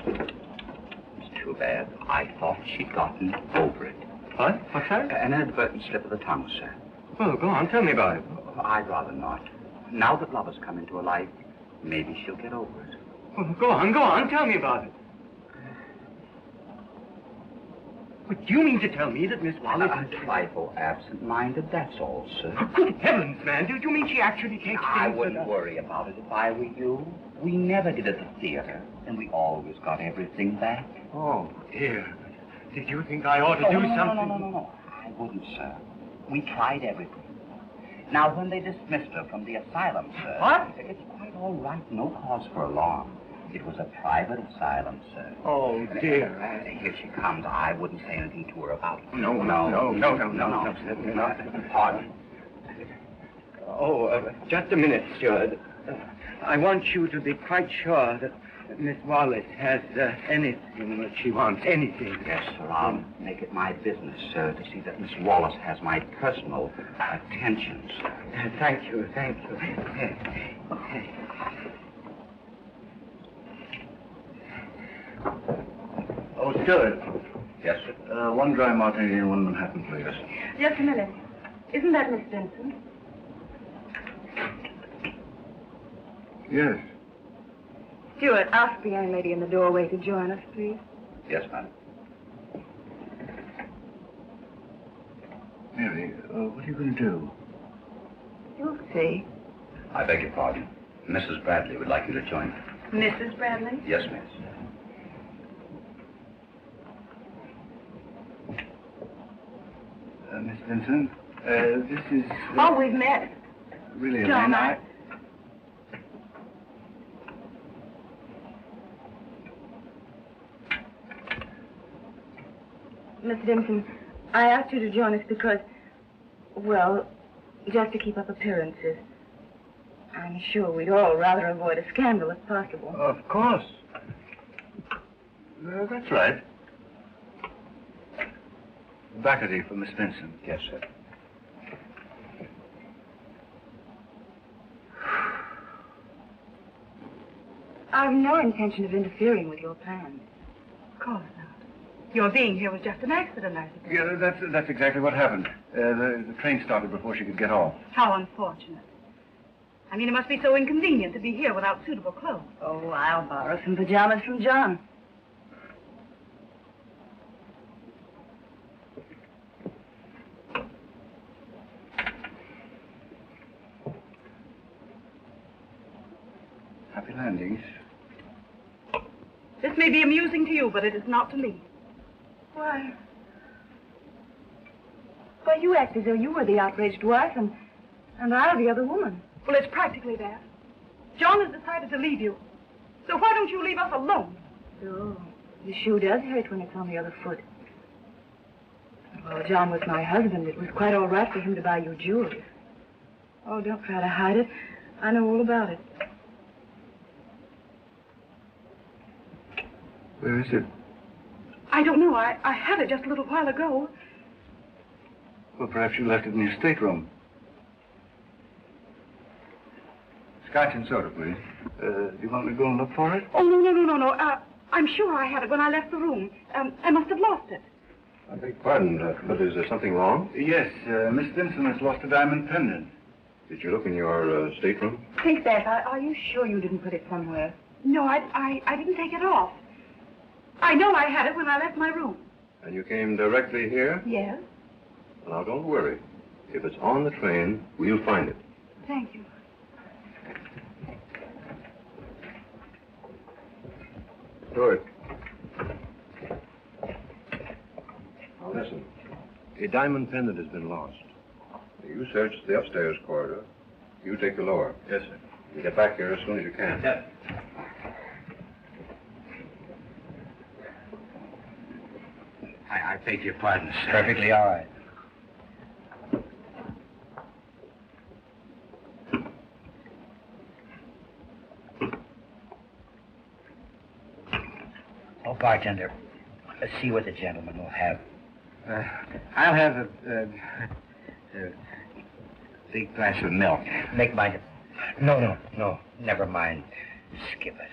F: It's too bad. I thought she'd gotten over it.
H: What? What's that?
F: An inadvertent slip of the tongue, sir.
H: Well, go on. Tell me about it.
F: I'd rather not. Now that love has come into her life, maybe she'll get over it.
H: Well, go on. Tell me about it. But do you mean to tell me that Miss Wallace is...
F: A trifle absent-minded, that's all, sir.
H: Oh, good heavens, man. Do you mean she actually takes things
F: I
H: with
F: wouldn't
H: her?
F: worry about it if I were you. We never did at the theater, and we always got everything back.
H: Oh, dear. Did you think I ought to do something?
F: No. I wouldn't, sir. We tried everything. Now, when they dismissed her from the asylum, sir...
H: What?
F: It's quite all right. No cause for alarm. It was a private asylum, sir.
H: Oh, dear.
F: Here she comes. I wouldn't say anything to her about it.
H: No.
F: Certainly not. Pardon.
G: Oh, just a minute, steward. I want you to be quite sure that Miss Wallace has anything that she wants. Anything.
F: Yes, sir. I'll make it my business, sir, to see that Miss Wallace has my personal attention, sir.
G: Thank you.
K: Oh, steward.
F: Yes, sir.
K: 1 dry martini and 1 Manhattan, please.
L: Just a minute. Isn't that Miss Vincent?
K: Yes.
L: Stewart, ask the young lady in the doorway to join us, please.
F: Yes, madam.
K: Mary, what are you going to do?
L: You'll see.
F: I beg your pardon. Mrs. Bradley would like you to join her.
L: Mrs. Bradley?
F: Yes, miss.
K: Miss Vincent, this is...
L: Oh, we've met.
K: Really,
L: John,
K: Elaine,
L: Miss Vincent, I asked you to join us because, well, just to keep up appearances. I'm sure we'd all rather avoid a scandal if possible.
K: Of course. That's right. Bacardi for Miss Vincent.
F: Yes, sir.
L: I've no intention of interfering with your plans.
D: Of course not. Your being here was just an accident, I suppose.
K: Yeah, that's exactly what happened. The train started before she could get off.
D: How unfortunate. I mean, it must be so inconvenient to be here without suitable clothes.
L: Oh, I'll borrow some pajamas from John.
K: Happy landings.
D: This may be amusing to you, but it is not to me.
L: Why? Why, you act as though you were the outraged wife and I the other woman.
D: Well, it's practically that. John has decided to leave you. So why don't you leave us alone?
L: Oh, the shoe does hurt when it's on the other foot. Well, John was my husband. It was quite all right for him to buy you jewelry. Oh, don't try to hide it. I know all about it.
K: Where is it?
D: I don't know. I had it just a little while ago.
K: Well, perhaps you left it in your stateroom. Scotch and soda, please. Do you want me to go and look for it?
D: Oh, no. I'm sure I had it when I left the room. I must have lost it.
K: I beg pardon, but is there something wrong? Yes, Miss Vincent has lost a diamond pendant. Did you look in your stateroom?
L: Princess, are you sure you didn't put it somewhere?
D: No, I didn't take it off. I know I had it when I left my room.
K: And you came directly here?
D: Yes.
K: Now, don't worry. If it's on the train, we'll find it.
D: Thank you.
K: Steward. Now, listen. A diamond pendant has been lost. You search the upstairs corridor. You take the lower. Yes, sir. You get back here as soon as you can.
B: Yes. I beg your pardon, sir.
F: Perfectly all right. Oh, bartender, let's see what the gentleman will have.
J: I'll have a big glass of milk.
F: Make mine. No. Never mind. Skip it.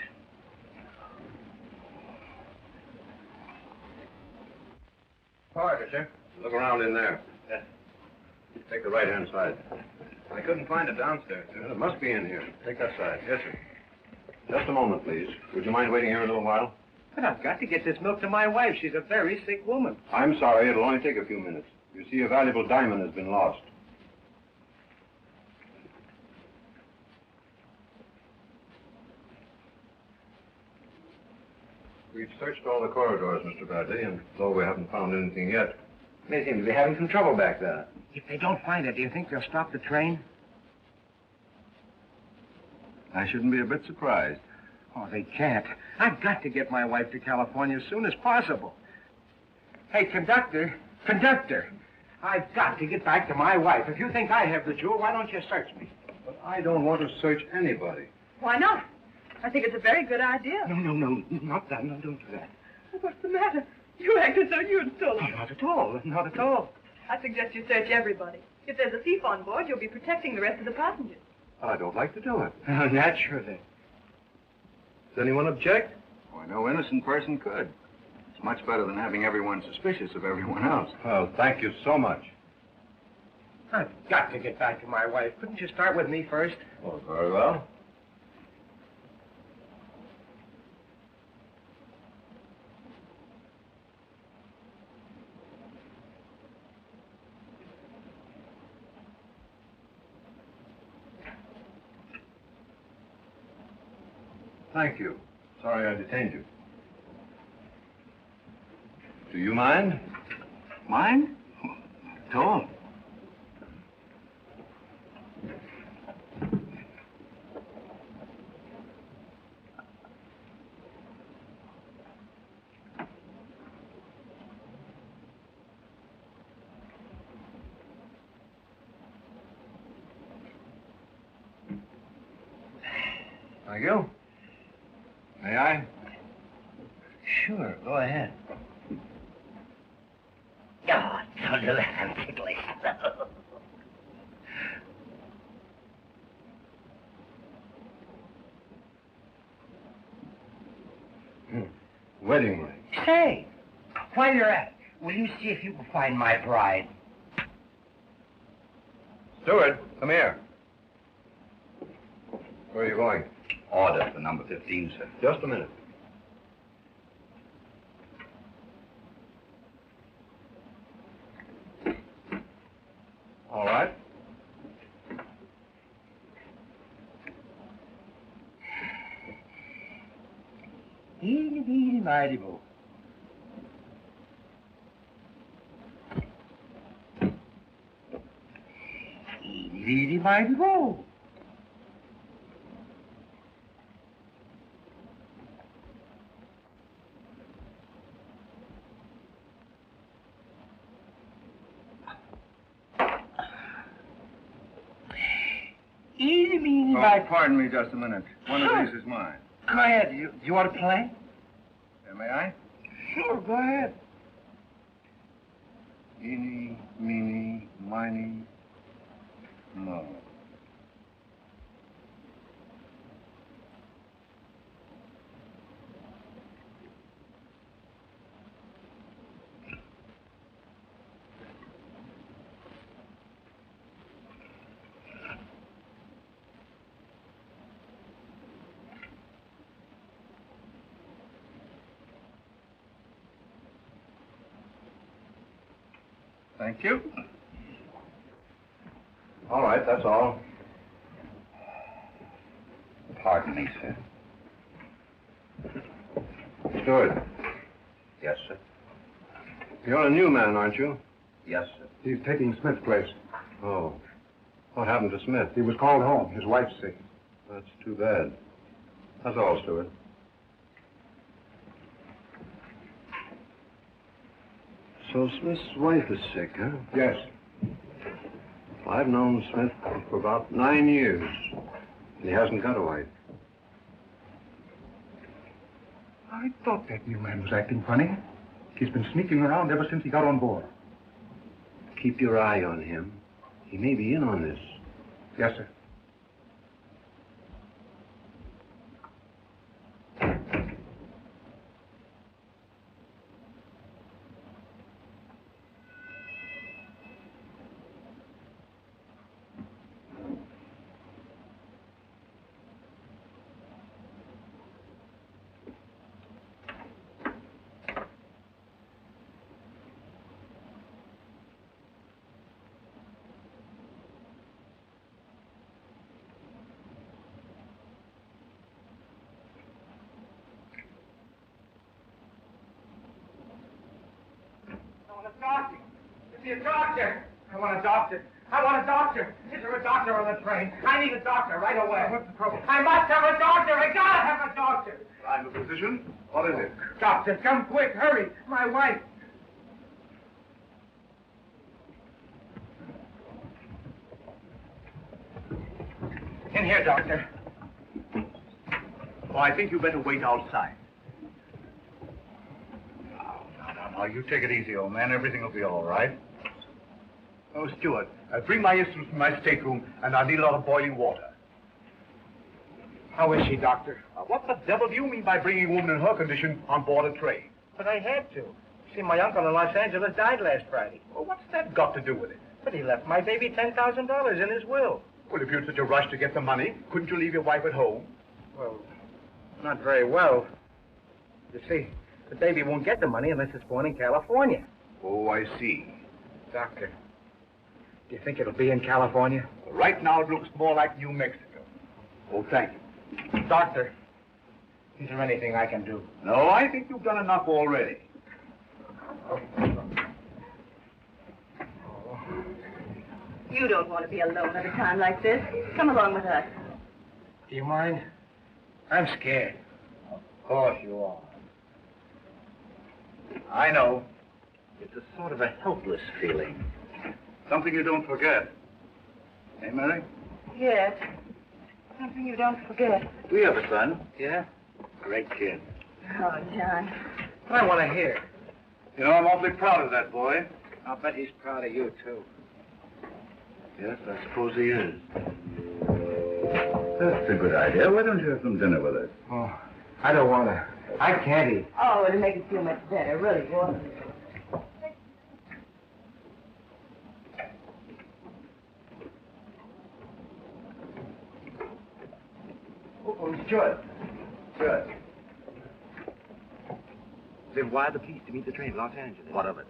K: Patricia, look around in there. Yes. Take the right-hand side. I couldn't find it downstairs. It must be in here. Take that side. Yes, sir. Just a moment, please. Would you mind waiting here a little while?
J: But I've got to get this milk to my wife. She's a very sick woman.
K: I'm sorry. It'll only take a few minutes. You see, a valuable diamond has been lost. We've searched all the corridors, Mr. Bradley, and though we haven't found anything yet.
J: They seem to be having some trouble back there. If they don't find it, do you think they'll stop the train?
K: I shouldn't be a bit surprised.
J: Oh, they can't. I've got to get my wife to California as soon as possible. Hey, conductor. I've got to get back to my wife. If you think I have the jewel, why don't you search me?
K: But I don't want to search anybody.
D: Why not? I think it's a very good idea.
J: No, not that. No, don't do that.
D: What's the matter? You act as though you'd stolen it.
J: Not at all.
D: I suggest you search everybody. If there's a thief on board, you'll be protecting the rest of the passengers.
K: I don't like to do it.
J: Naturally.
K: Does anyone object? Why, no innocent person could. It's much better than having everyone suspicious of everyone else. Well, thank you so much.
J: I've got to get back to my wife. Couldn't you start with me first?
K: Oh, very well. Thank you. Sorry I detained you. Do you mind?
J: Mine? At all.
K: Thank you. May I?
F: Sure, go ahead. Oh, don't do that. I'm ticklish.
K: Wedding ring.
F: Say, while you're at it, will you see if you can find my bride?
K: Steward, come here. Where are you going?
F: Order for number 15, sir.
K: Just a minute. All right.
F: Eeny, meeny, mighty, mo.
J: Eeny, miny, mo. Eeny, meeny, miny.
K: Pardon me just a minute. One of these is mine.
J: Go ahead. You want to play?
K: May I?
J: Sure, go ahead.
K: Eeny, meeny, miny, mo. Thank you. All right, that's all.
F: Pardon me, sir.
K: Steward,
F: Yes, sir.
K: you're a new man, aren't you?
F: Yes, sir.
K: He's taking Smith's place. Oh. What happened to Smith? He was called home. His wife's sick. That's too bad. That's all, Steward. So Smith's wife is sick, huh? Yes. I've known Smith for about 9 years. And he hasn't got a wife.
J: I thought that new man was acting funny. He's been sneaking around ever since he got on board.
K: Keep your eye on him. He may be in on this.
J: Yes, sir.
M: Doctor! Is he a doctor? I want a doctor. I want a doctor. Is there a doctor on the train? I need a doctor right away.
J: What's the trouble?
M: I must have a doctor. I gotta have a doctor.
K: I'm a physician. What is it?
M: Doctor, come quick. Hurry. My wife. In here, doctor.
K: Oh, I think you better wait outside. Now, you take it easy, old man. Everything will be all right. Oh, Steward, bring my instruments from my stateroom, and I'll need a lot of boiling water.
M: How is she, doctor?
K: What the devil do you mean by bringing a woman in her condition on board a train?
M: But I had to. See, my uncle in Los Angeles died last Friday.
K: Well, what's that got to do with it?
M: But he left my baby $10,000 in his will.
K: Well, if you're in such a rush to get the money, couldn't you leave your wife at home?
M: Well, not very well. You see, the baby won't get the money unless it's born in California.
K: Oh, I see.
M: Doctor, do you think it'll be in California?
K: Right now, it looks more like New Mexico. Oh, thank you.
M: Doctor, is there anything I can do?
K: No, I think you've done enough already.
L: You don't want to be alone at a time like this. Come along with us.
M: Do you mind? I'm scared.
K: Of course you are. I know. It's a sort of a helpless feeling. Something you don't forget. Hey, Mary?
L: Yes. Something you don't forget.
K: We have a son. Yeah? Great kid.
L: Oh, John.
M: I want to hear.
K: You know, I'm awfully proud of that boy.
M: I'll bet he's proud of you, too.
K: Yes, I suppose he is. That's a good idea. Why don't you have some dinner with us?
M: Oh, I don't want to. I can't eat.
L: Oh, it'll make it feel much better, really, won't it?
M: Oh, Stuart.
H: Good. Then wire the police to meet the train in Los Angeles.
F: What of it?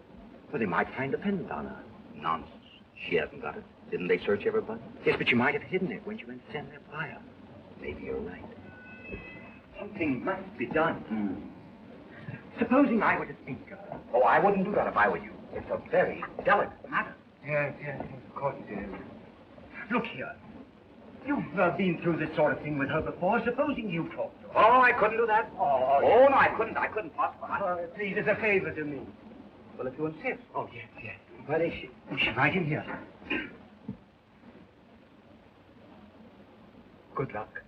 H: Well, they might find a pendant on her.
F: Nonsense. She hasn't got it. Didn't they search everybody?
H: Yes, but you might have hidden it when you went to send that wire.
F: Maybe you're right.
H: Something must be done. Supposing I were to think of her. Oh, I wouldn't do that if I were you. It's a very delicate matter.
M: Yes, of course it is.
J: Look here. You've been through this sort of thing with her before. Supposing you talk to her.
F: Oh, I couldn't do that.
J: Oh,
F: Oh, no, I couldn't. I couldn't possibly.
J: Please, it's a favor to me.
F: Well, if you insist.
J: Oh, yes, yes. Where is she? Oh, she's right in here. Good luck.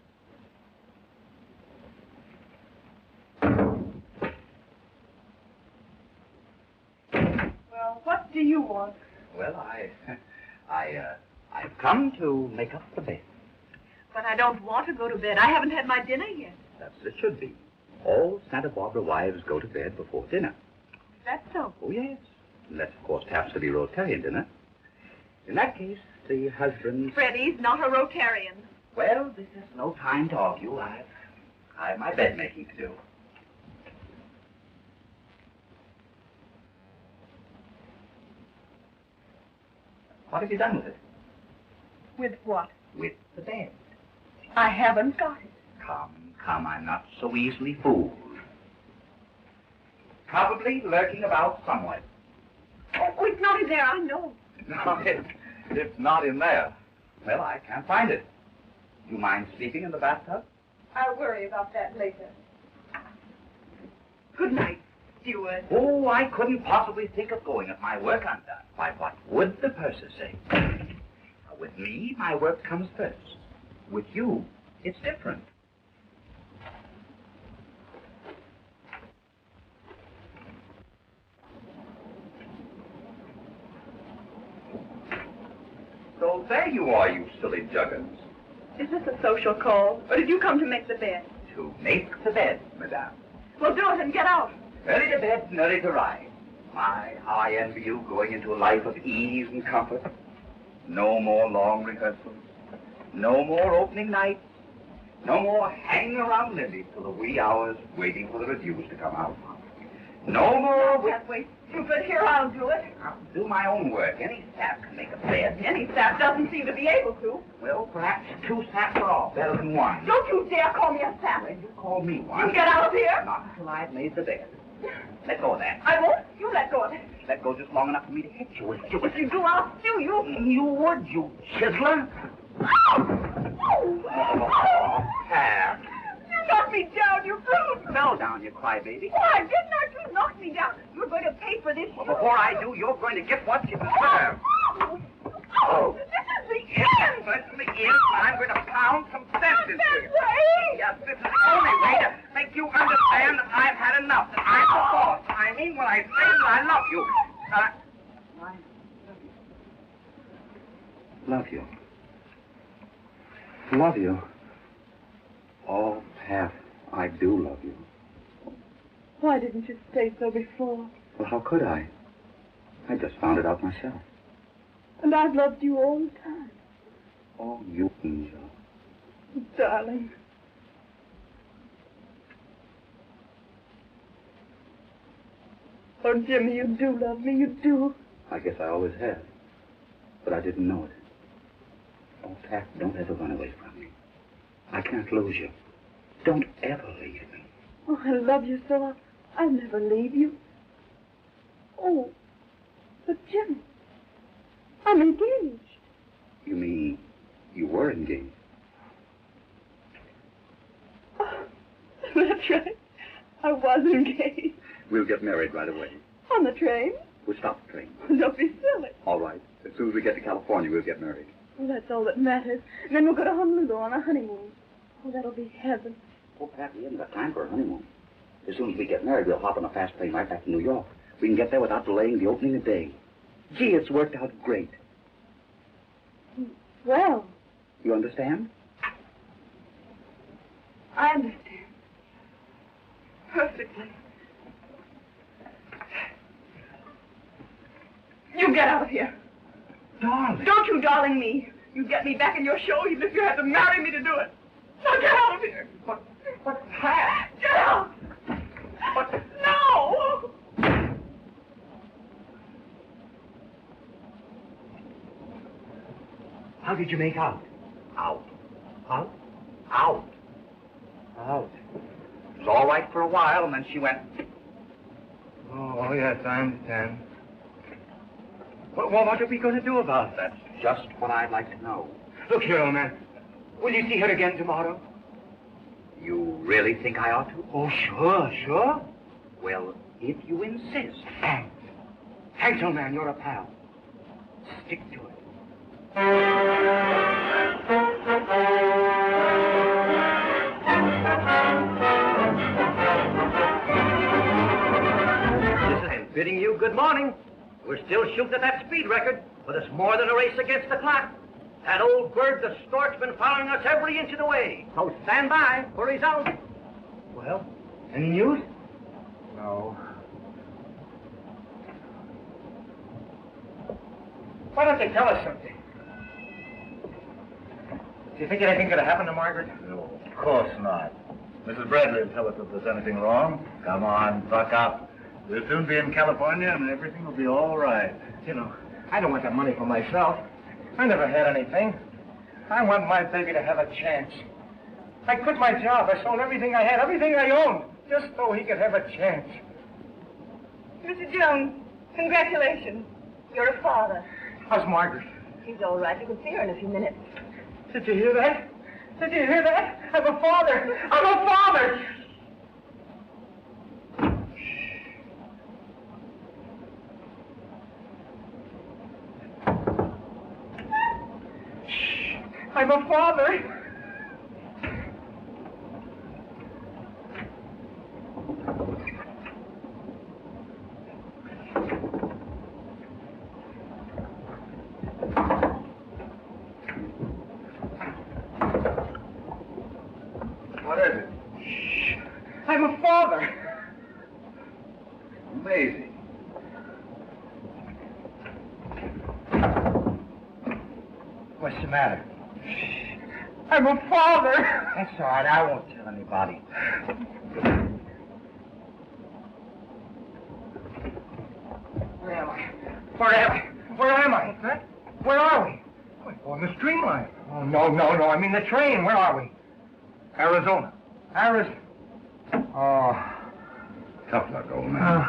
C: Well, what do you want?
F: Well, I've come to make up the bed.
C: But I don't want to go to bed. I haven't had my dinner yet.
F: That's as it should be. All Santa Barbara wives go to bed before dinner.
C: Is that so?
F: Oh, yes. Unless, of course, it happens to be Rotarian dinner. In that case, the husband...
C: Freddie's not a Rotarian.
F: Well, this is no time to argue. I have my bed making to do. What have you done with it?
C: With what?
F: With the bed.
C: I haven't got it.
F: Come, I'm not so easily fooled. Probably lurking about somewhere.
C: Oh, it's not in there, I know.
F: No, it's not in there. Well, I can't find it. Do you mind sleeping in the bathtub?
C: I'll worry about that later. Good night, steward.
F: Oh, I couldn't possibly think of going if my work undone. Why, what would the purser say? With me, my work comes first. With you, it's different. So there you are, you silly juggins.
C: Is this a social call, or did you come to make the bed?
F: To make the bed, madame.
C: Well, do it and get out.
F: Early to bed and early to rise. My, how I envy you going into a life of ease and comfort. No more long rehearsals. No more opening nights. No more hanging around Lindy's till the wee hours waiting for the reviews to come out. No more...
C: Can't wait, stupid. Here, I'll do it.
F: I'll do my own work. Any sap can make a bed.
C: Any sap doesn't seem to be able to.
F: Well, perhaps 2 saps are all better than 1.
C: Don't you dare call me a sap.
F: Well, you call me one.
C: You get out of here.
F: Not until I've made the bed. Let go of that.
C: I won't. You let go of it.
F: Let go just long enough for me to hit you with it.
C: If you do, I'll sue you.
F: You would, you chiseler. Pat.
C: You knocked me down, you brute.
F: Fell down, you crybaby.
C: Why did not you knock me down? You're going to pay for this.
F: Well, before I do, you're going to get what you deserve.
C: Oh, this is the end.
F: Listen, the end, I'm going to pound some sense into you.
C: Way.
F: Yes, this is the only way to make you understand that I've had enough, that I'm the boss. I mean when I say that I love you. Love you. Love you. Oh, Pat, I do love you.
C: Why didn't you say so before?
F: Well, how could I? I just found it out myself.
C: And I've loved you all the time.
F: Oh, you angel.
C: Darling. Oh, Jimmy, you do love me, you do.
F: I guess I always have. But I didn't know it. Oh, Pat, don't ever run away from me. I can't lose you. Don't ever leave me.
C: Oh, I love you so. I'll never leave you. Oh, but Jimmy, I'm engaged.
F: You mean you were engaged?
C: Oh, that's right. I was engaged.
F: We'll get married right away.
C: On the train?
F: We'll stop the train.
C: Don't be silly.
F: All right. As soon as we get to California, we'll get married.
C: Well, that's all that matters. And then we'll go to Honolulu on a honeymoon. Oh, that'll be heaven.
F: Oh, Pat, we haven't got time for a honeymoon. As soon as we get married, we'll hop on a fast plane right back to New York. We can get there without delaying the opening a day. Gee, it's worked out great.
C: Well.
F: You understand?
C: I understand. Perfectly. You get out of here.
F: Darling.
C: Don't you darling me. You get me back in your show even if you had to marry me to do it. Now get out of here.
F: But Pat.
C: Get out.
F: But
C: no.
J: How did you make out?
F: Out.
J: Out?
F: Out.
J: Out.
F: It was all right for a while, and then she went...
J: Oh, yes, I understand. Well, what are we going to do about that?
F: That's just what I'd like to know.
J: Look here, old man. Will you see her again tomorrow?
F: You really think I ought to?
J: Oh, sure, sure.
F: Well, if you insist.
J: Thanks. Thanks, old man. You're a pal. Stick to it.
B: I'm bidding you good morning. We're still shooting at that speed record, but it's more than a race against the clock. That old bird, the stork's been following us every inch of the way. So stand by for results.
J: Well, any news? No. Why don't they tell us something? Do you think anything's going to happen to Margaret?
N: No, of course not. Mrs. Bradley will tell us if there's anything wrong. Come on, buck up. We'll soon be in California, and everything will be all right.
J: You know, I don't want that money for myself. I never had anything. I want my baby to have a chance. I quit my job. I sold everything I had, everything I owned, just so he could have a chance.
D: Mr. Jones, congratulations. You're a father.
J: How's Margaret?
D: She's all right. You can see her in a few minutes.
J: Did you hear that? Did you hear that? I'm a father. I'm a father. I'm a father.
N: What is it?
J: Shh. I'm a father.
N: Amazing.
J: What's the matter? I'm a father. That's all right. I won't tell anybody. Where am I? Where am I? Huh? Where are we? We're on the Streamline. Oh, no. I mean the train. Where are we? Arizona. Oh.
N: Tough luck, old man.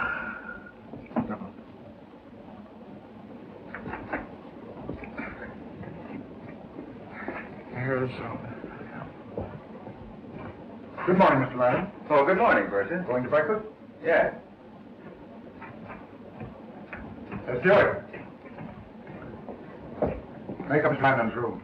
J: Arizona. Good morning, Mr. Landon.
N: Oh, good morning, Bertha.
J: Going to breakfast?
N: Yes.
J: Let's do it. Make up Landon's room.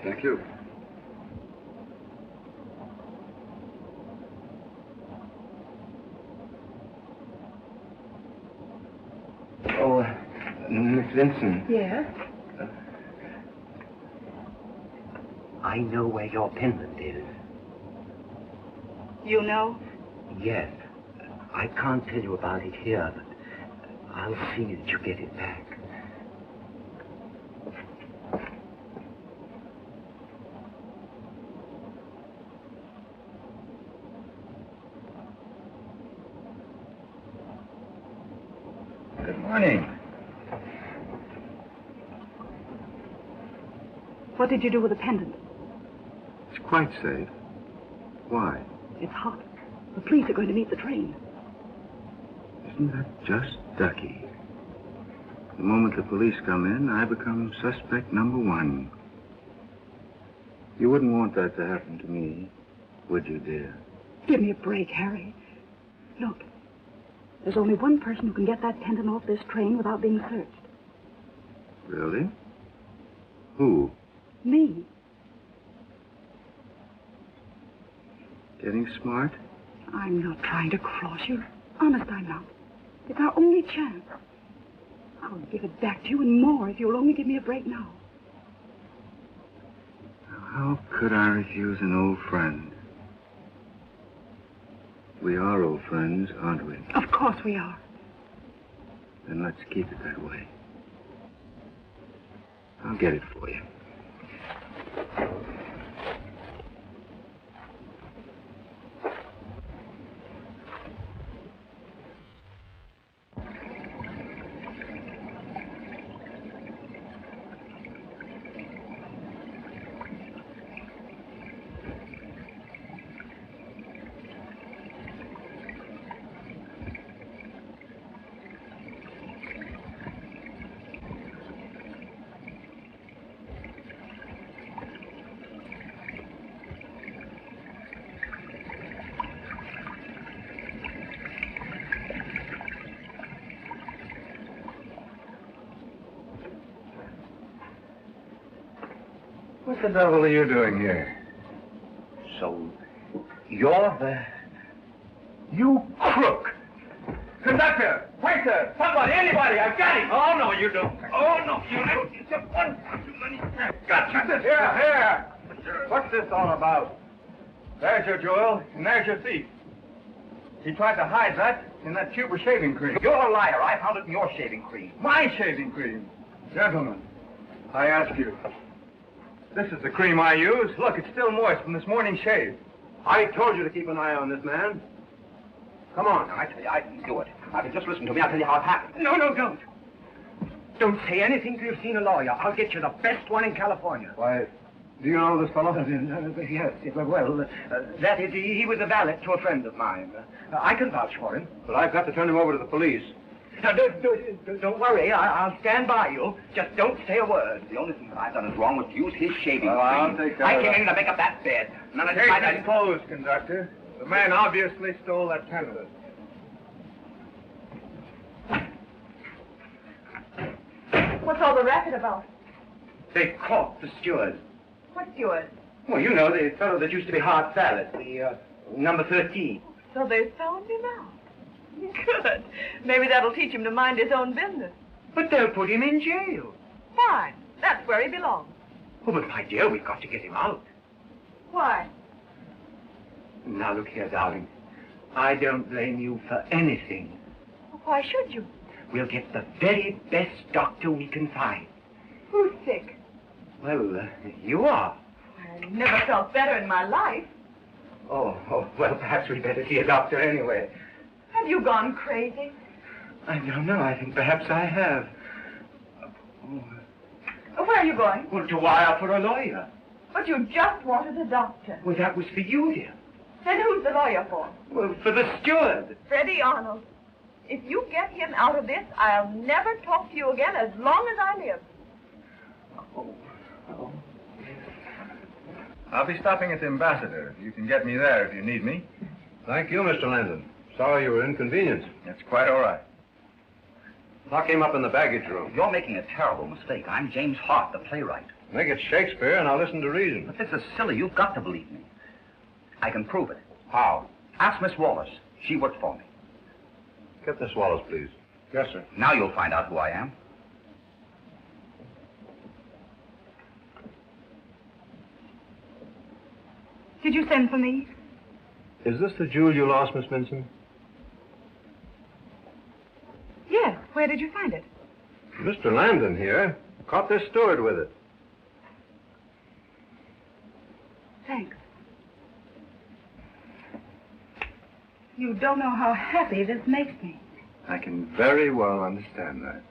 N: Thank you.
G: Oh, Miss Vincent.
D: Yes?
B: I know where your pendant is.
D: You know?
B: Yes. I can't tell you about it here, but I'll see that you get it back.
N: Good morning.
D: What did you do with the pendant?
N: It's quite safe. Why?
D: It's hot. The police are going to meet the train.
N: Isn't that just ducky? The moment the police come in, I become suspect number one. You wouldn't want that to happen to me, would you, dear?
D: Give me a break, Harry. Look, there's only one person who can get that pendant off this train without being searched.
N: Really? Who?
D: Me.
N: Getting smart?
D: I'm not trying to cross you. Honest, I'm not. It's our only chance. I'll give it back to you and more if you'll only give me a break now.
N: How could I refuse an old friend? We are old friends, aren't we?
D: Of course we are.
N: Then let's keep it that way. I'll get it for you.
J: What the devil are you doing here?
F: So, you're the...
J: You crook! Conductor! Waiter! Somebody! Anybody! I've got him!
F: Oh, no, you don't.
J: Oh, no, you don't. It's just one too many. Gotcha. Here! What's this all about? There's your jewel, and there's your thief. He tried to hide that in that tube of shaving cream.
F: You're a liar. I found it in your shaving cream.
J: My shaving cream? Gentlemen, I ask you. This is the cream I use. Look, it's still moist from this morning's shave. I told you to keep an eye on this man. Come on.
F: Now, I tell you, I didn't do it. Now, if you just listen to me, I'll tell you how it happened.
J: No, don't. Don't say anything till you've seen a lawyer. I'll get you the best one in California. Why, do you know this fellow? Yes, well, that is, he was a valet to a friend of mine. I can vouch for him. But I've got to turn him over to the police. Now, don't worry. I'll stand by you. Just don't say a word.
F: The only thing that I've done is wrong was to use his shaving cream.
J: I'll take care
F: I came in to make up that bed. None of
J: Case is closed, conductor. The man obviously stole that pendant.
C: What's all the racket about?
J: They caught the steward.
C: What steward?
J: Well, you know, the fellow that used to be Hart's valet, the number 13.
C: So they found him out. Good. Maybe that'll teach him to mind his own business.
J: But they'll put him in jail.
C: Fine. That's where he belongs.
J: Oh, but my dear, we've got to get him out.
C: Why?
J: Now, look here, darling. I don't blame you for anything.
C: Why should you?
J: We'll get the very best doctor we can find.
C: Who's sick?
J: Well, you are.
C: I never felt better in my life.
J: Oh, well, perhaps we'd better see a doctor anyway.
C: Have you gone crazy?
J: I don't know. I think perhaps I have.
C: Where are you going?
J: Well, to wire for a lawyer.
C: But you just wanted a doctor.
J: Well, that was for you, dear.
C: Then who's the lawyer for?
J: Well, for the steward.
C: Freddie Arnold. If you get him out of this, I'll never talk to you again as long as I live.
J: Oh.
K: I'll be stopping at the Ambassador. You can get me there if you need me.
O: Thank you, Mr. Landon. Sorry you were inconvenienced.
K: It's quite all right.
O: I came up in the baggage room.
F: You're making a terrible mistake. I'm James Hart, the playwright.
O: Make it Shakespeare, and I'll listen to reason.
F: But this is silly. You've got to believe me. I can prove it.
O: How?
F: Ask Miss Wallace. She worked for me.
O: Get this Wallace, please.
K: Yes, sir.
F: Now you'll find out who I am.
D: Did you send for me?
O: Is this the jewel you lost, Miss Vincent?
D: Yes. Where did you find it?
O: Mr. Landon here caught this steward with it.
D: Thanks. You don't know how happy this makes me.
O: I can very well understand that.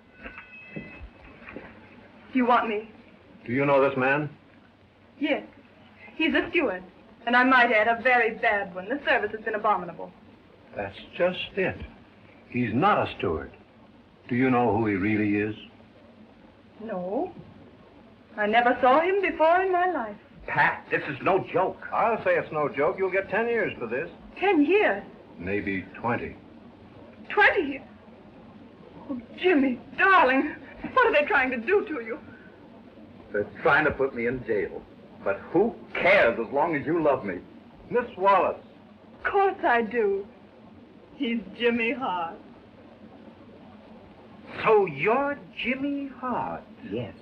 D: You want me?
O: Do you know this man?
C: Yes. He's a steward. And I might add, a very bad one. The service has been abominable.
O: That's just it. He's not a steward. Do you know who he really is?
C: No. I never saw him before in my life.
F: Pat, this is no joke.
O: I'll say it's no joke. You'll get 10 years for this.
C: 10 years?
O: Maybe 20.
C: 20 years? Oh, Jimmy, darling, what are they trying to do to you?
P: They're trying to put me in jail. But who cares as long as you love me?
O: Miss Wallace,
C: course I do. He's Jimmy Hart.
J: So you're Jimmy Hart?
F: Yes.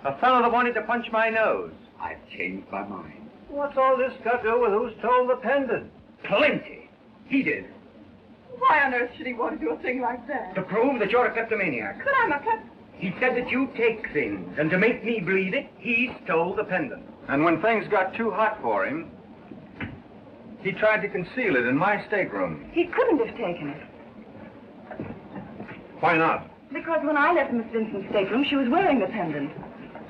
J: A fellow that wanted to punch my nose.
F: I've changed my mind.
J: What's all this got to do with who stole the pendant?
F: Plenty. He did.
C: Why on earth should he want to do a thing like that?
J: To prove that you're a kleptomaniac.
C: But I'm a
J: He said that you take things, and to make me believe it, he stole the pendant.
N: And when things got too hot for him, he tried to conceal it in my stateroom.
L: He couldn't have taken it.
O: Why not?
L: Because when I left Miss Vincent's stateroom, she was wearing the pendant.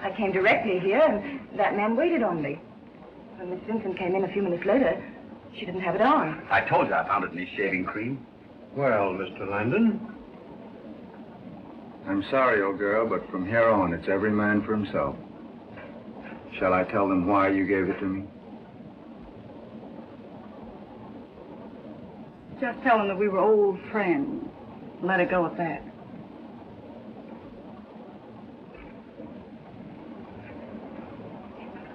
L: I came directly here, and that man waited on me. When Miss Vincent came in a few minutes later, she didn't have it on.
F: I told you I found it in his shaving cream.
O: Well, Mr. Landon,
N: I'm sorry, old girl, but from here on, it's every man for himself. Shall I tell them why you gave it to me?
C: Just tell him that we were old friends. Let it go at that.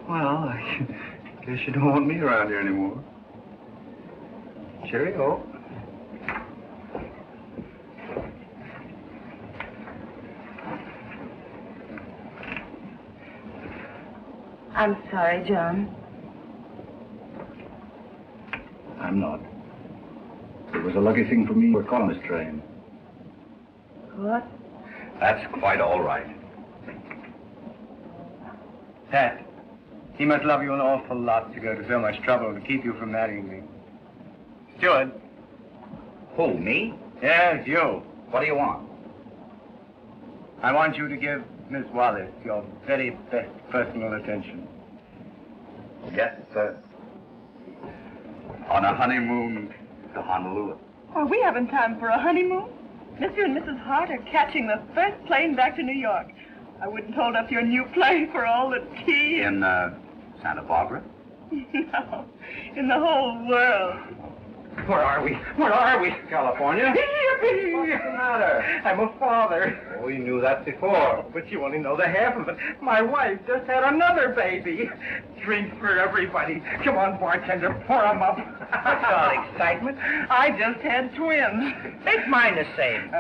N: Well, I guess you don't want me around here anymore. Cheerio.
L: I'm sorry, John.
N: I'm not. It was a lucky thing for me we're on this train.
L: What?
F: That's quite all right.
J: Pat, he must love you an awful lot to go to so much trouble to keep you from marrying me. Steward.
F: Who, me?
J: Yes, you.
F: What do you want?
J: I want you to give Miss Wallace your very best personal attention.
F: Yes, sir. On a honeymoon to Honolulu.
C: Are we having time for a honeymoon? Mr. and Mrs. Hart are catching the first plane back to New York. I wouldn't hold up your new play for all the tea.
F: In, Santa Barbara?
C: No, in the whole world.
J: Where are we? Where are we? California.
C: Yippee!
J: What's the matter? I'm a father.
O: Oh, we knew that before.
J: But you only know the half of it. My wife just had another baby. Drinks for everybody. Come on, bartender, pour 'em up.
B: What's all excitement?
C: I just had twins.
B: Make mine the same.